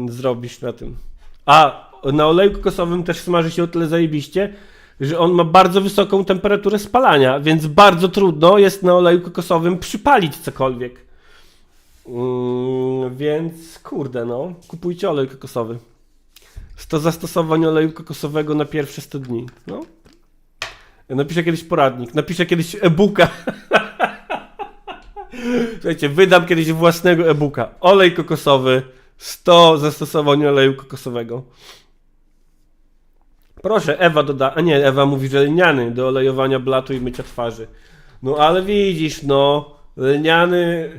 zrobisz na tym. A na oleju kokosowym też smaży się o tyle zajebiście, że on ma bardzo wysoką temperaturę spalania, więc bardzo trudno jest na oleju kokosowym przypalić cokolwiek. Więc kurde no, kupujcie olej kokosowy. 100 zastosowań oleju kokosowego na pierwsze 100 dni. No. Napiszę kiedyś poradnik, napiszę kiedyś e-booka. Słuchajcie, wydam kiedyś własnego e-booka. Olej kokosowy, 100 zastosowań oleju kokosowego. Proszę, Ewa doda... A nie, Ewa mówi, że lniany do olejowania blatu i mycia twarzy. No ale widzisz, no, lniany...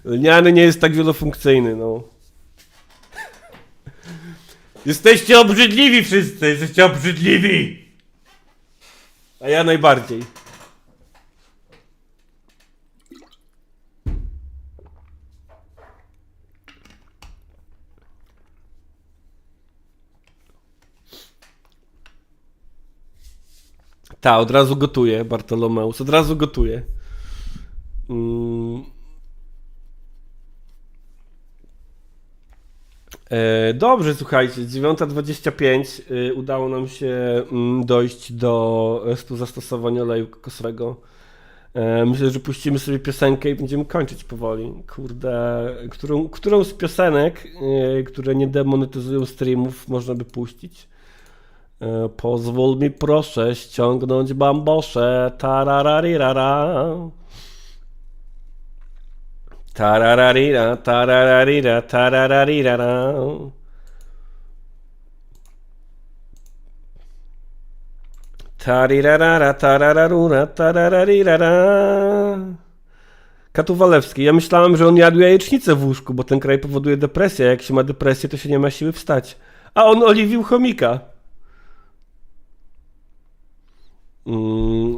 Lniany nie jest tak wielofunkcyjny, no. Jesteście obrzydliwi wszyscy, jesteście obrzydliwi! A ja najbardziej. Ta, od razu gotuje Bartolomeus, od razu gotuje. Dobrze, słuchajcie, 9:25 udało nam się dojść do 100 zastosowań oleju kokosowego. Myślę, że puścimy sobie piosenkę i będziemy kończyć powoli. Kurde, którą z piosenek, które nie demonetyzują streamów, można by puścić? Pozwól mi proszę ściągnąć bambosze, tarararirara. Tarararira, tarararira, tarararirara. Tarirarara, tarararura, tarararirara. Katu Walewski, ja myślałem, że on jadł jajecznicę w łóżku, bo ten kraj powoduje depresję, a jak się ma depresję, to się nie ma siły wstać. A on oliwił chomika.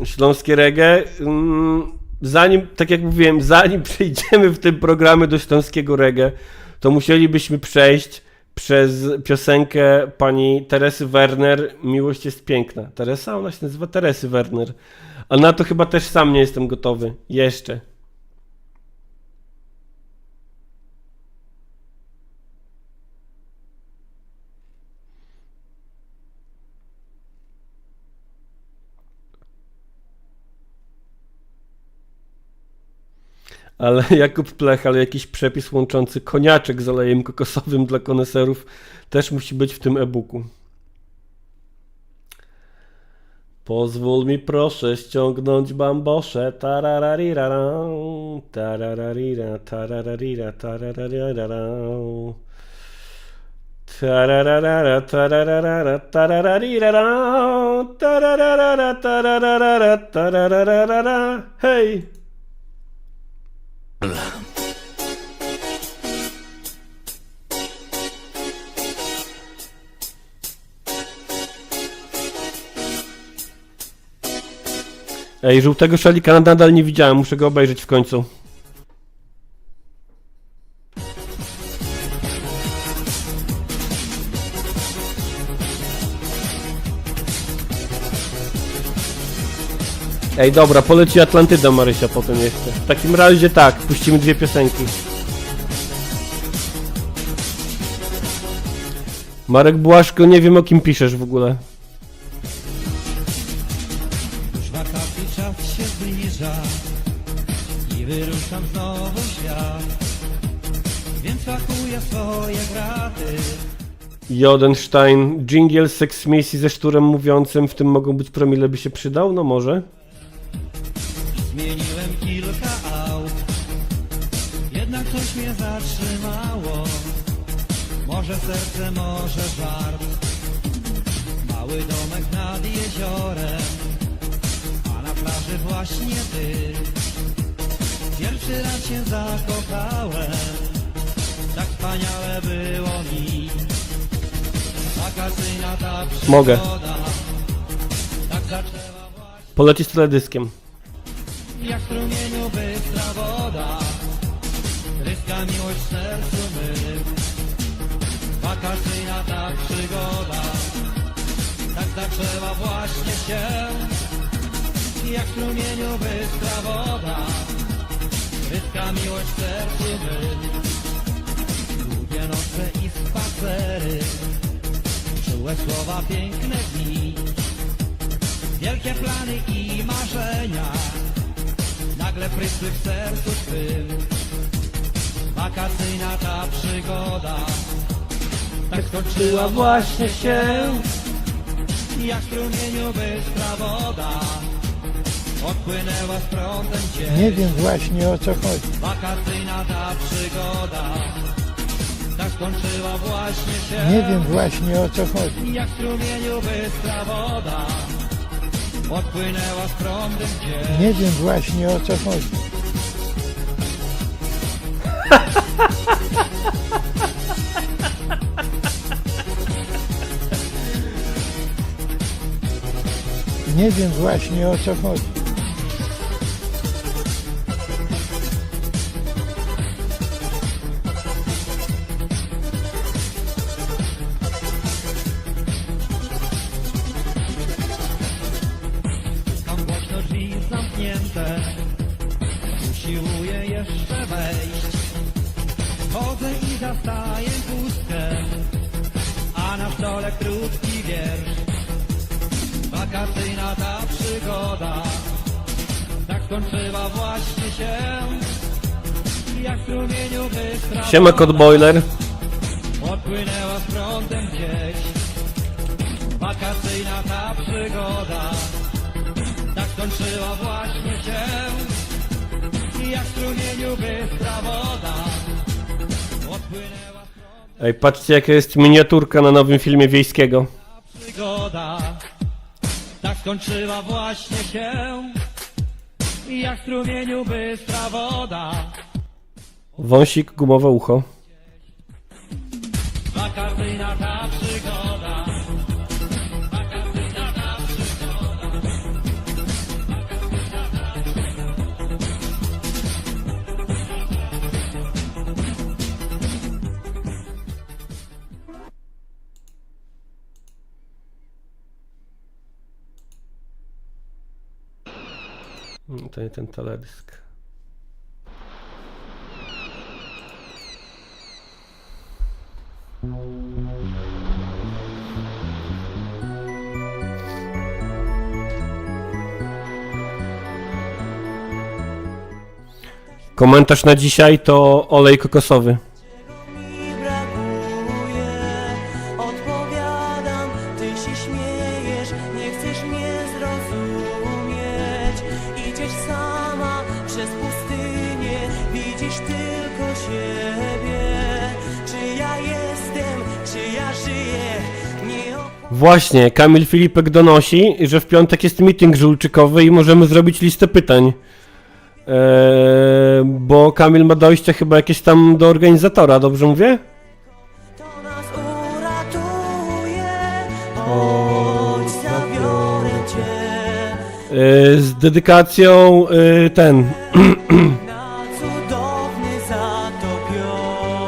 Śląskie reggae. Zanim, tak jak mówiłem, zanim przejdziemy w tym programie do śląskiego reggae, to musielibyśmy przejść przez piosenkę pani Teresy Werner, Miłość jest piękna. Teresa? Ona się nazywa Teresy Werner. A na to chyba też sam nie jestem gotowy. Jeszcze. Ale Jakub Plech, ale jakiś przepis łączący koniaczek z olejem kokosowym dla koneserów też musi być w tym e-booku. Pozwól mi proszę ściągnąć bambosze, tarararirara, tarararira, tarararira, tarararira. Tararara, tararara, tarararirara, tararara, tararara, tararara. Hej! Ej, żółtego szalika nadal nie widziałem, muszę go obejrzeć w końcu. Ej, dobra, poleci Atlantyda Marysia potem jeszcze. W takim razie tak, puścimy dwie piosenki. Marek Błaszko, nie wiem o kim piszesz w ogóle. Już wakacji czas się zbliża i wyruszam znowu w świat, więc pakuję swoje graty. Jodenstein, dżingiel Sex Missy ze szturem mówiącym, w tym mogą być promile, by się przydał? No może. Zmieniłem kilka aut, jednak coś mnie zatrzymało. Może serce, może żart. Mały domek nad jeziorem, a na plaży właśnie ty. Pierwszy raz się zakochałem, tak wspaniałe było mi. Wakacyjna ta przygoda, Mogę. tak zaczęła właśnie. Poleci z teledyskiem. Jak w strumieniu bystra woda, tryska miłość w sercu mym. Wakacyjna ta przygoda, tak zaczęła właśnie się. Jak w strumieniu bystra woda, tryska miłość w sercu mym. Długie noce i spacery, czułe słowa, piękne dni, wielkie plany i marzenia nagle prysły w sercu twym. Wakacyjna ta przygoda, tak skończyła właśnie się. Jak w strumieniu bystra woda, odpłynęła z prądem cię. Nie wiem właśnie o co chodzi. Wakacyjna ta przygoda, tak skończyła właśnie się. Nie wiem właśnie o co chodzi. Jak w strumieniu bystra woda, odpłynęła z prądem cię. Nie wiem właśnie o co chodzi. Nie wiem właśnie o co chodzi. Tam głośno drzwi zamknięte, usiłuję jeszcze wejść. Chodzę i zastaję pustkę, a na stole krótki wiersz. Wakacyjna ta przygoda tak skończyła właśnie się, jak w strumieniu bystra Siema, Kod Boiler. odpłynęła z prądem gdzieś. Wakacyjna ta przygoda tak skończyła właśnie się, jak w strumieniu bystra woda odpłynęła Ej, patrzcie jaka jest miniaturka na nowym filmie Wiejskiego. przygoda tak skończyła właśnie się, jak w strumieniu bystra woda. Wąsik, gumowe ucho. Wakacyjna ta przygoda. Wakacyjna ta przygoda. To nie ten teledysk. Komentarz na dzisiaj to olej kokosowy. Mi brakuje, odpowiadam, ty się śmiejesz, nie chcesz mnie zrozumieć. Idziesz sama przez pustynię, widzisz tylko siebie. Czy ja jestem, czy ja żyję, nie Właśnie, Kamil Filipek donosi, że w piątek jest meeting żulczykowy i możemy zrobić listę pytań. Bo Kamil ma dojście chyba jakieś tam do organizatora, dobrze mówię? to nas uratuje. Chodź, zabiorę cię Z dedykacją ten. na cudowny, zatopiony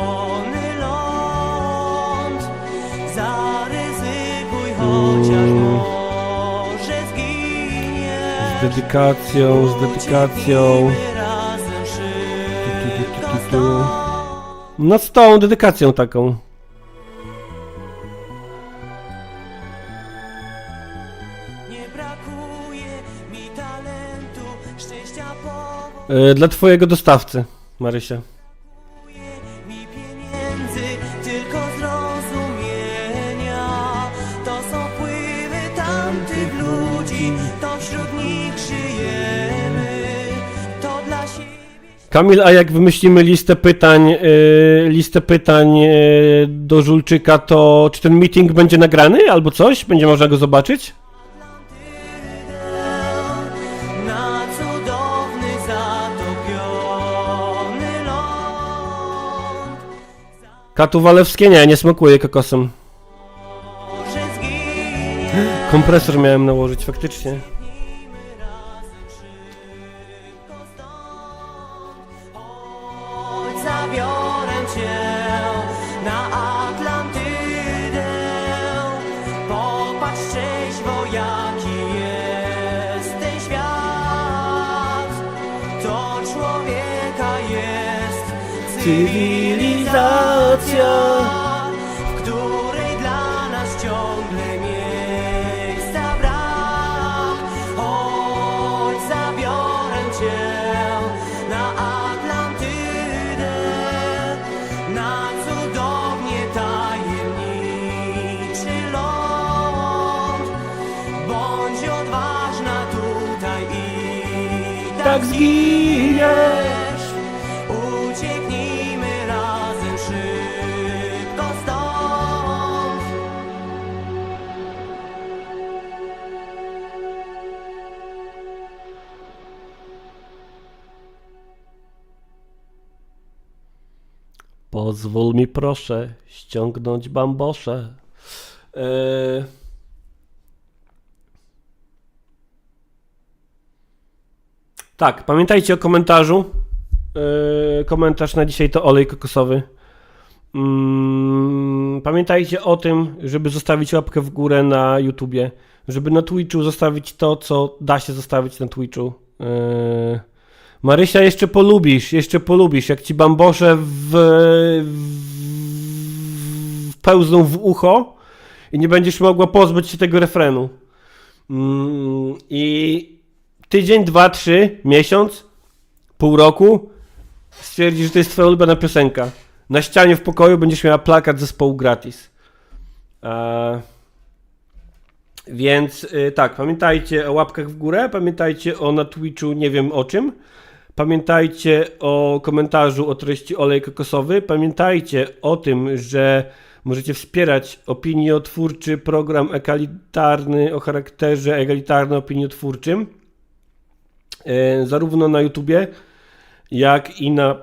ląd. Zaryzykuj, chociaż może zginiesz. Z dedykacją. Ucieknijmy razem szybko stąd. No z tą dedykacją taką. Nie brakuje mi talentu, szczęścia Dla twojego dostawcy, Marysia. mi pieniędzy, tylko zrozumienia. To są wpływy tamtych ludzi, to wśród nich żyjemy. To dla siebie. Kamil, a jak wymyślimy listę pytań do Żulczyka, to czy ten meeting będzie nagrany albo coś? Będzie można go zobaczyć? Na cudowny, zatopiony ląd. Katu Walewskie nie smakuje kokosem. Może zginie. Kompresor miałem nałożyć, faktycznie. Ucieknijmy razem szybko stąd. Chodź, zabiorę cię na Atlantydę. Popatrz trzeźwo, jaki jest ten świat. To człowieka jest cywilizacja, w której dla nas ciągle miejsca brak. Chodź, zabiorę cię na Atlantydę, na cudownie tajemniczy ląd. Bądź odważna tutaj i tak zginiesz. Ucieknijmy razem szybko stąd. Pozwól mi proszę ściągnąć bambosze. Tak, pamiętajcie o komentarzu. Komentarz na dzisiaj to olej kokosowy. Pamiętajcie o tym, żeby zostawić łapkę w górę na YouTubie, żeby na Twitchu zostawić to, co da się zostawić na Twitchu. Marysia, jeszcze polubisz, jak ci bambosze wpełzną w ucho i nie będziesz mogła pozbyć się tego refrenu. I tydzień, 2, 3, miesiąc, pół roku stwierdzisz, że to jest twoja ulubiona piosenka. Na ścianie w pokoju będziesz miała plakat zespołu gratis. Więc tak, pamiętajcie o łapkach w górę, pamiętajcie o na Twitchu nie wiem o czym, pamiętajcie o komentarzu o treści olej kokosowy, pamiętajcie o tym, że możecie wspierać opiniotwórczy program egalitarny o charakterze egalitarno-opiniotwórczym, zarówno na YouTubie, jak i na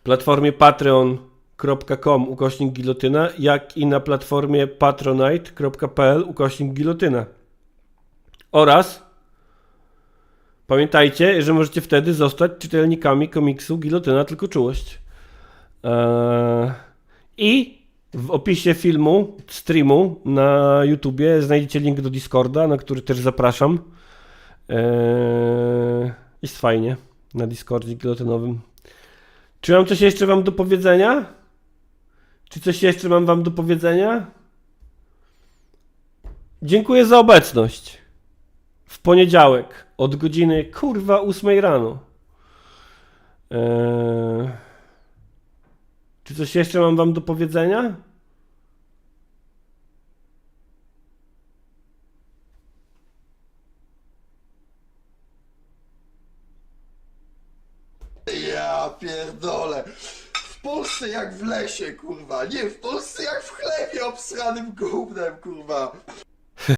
platformie patreon.com/gilotyna, jak i na platformie patronite.pl/gilotyna. Oraz pamiętajcie, że możecie wtedy zostać czytelnikami komiksu Gilotyna Tylko Czułość. I w opisie filmu, streamu na YouTubie znajdziecie link do Discorda, na który też zapraszam. Jest fajnie na Discordzie gilotynowym. Czy mam coś jeszcze wam do powiedzenia? Czy coś jeszcze mam wam do powiedzenia? Dziękuję za obecność. W poniedziałek od godziny 8 rano. Czy coś jeszcze mam wam do powiedzenia? Ja pierdolę. W Polsce jak w lesie, kurwa. Nie, w Polsce jak w chlebie obsranym gównem, kurwa.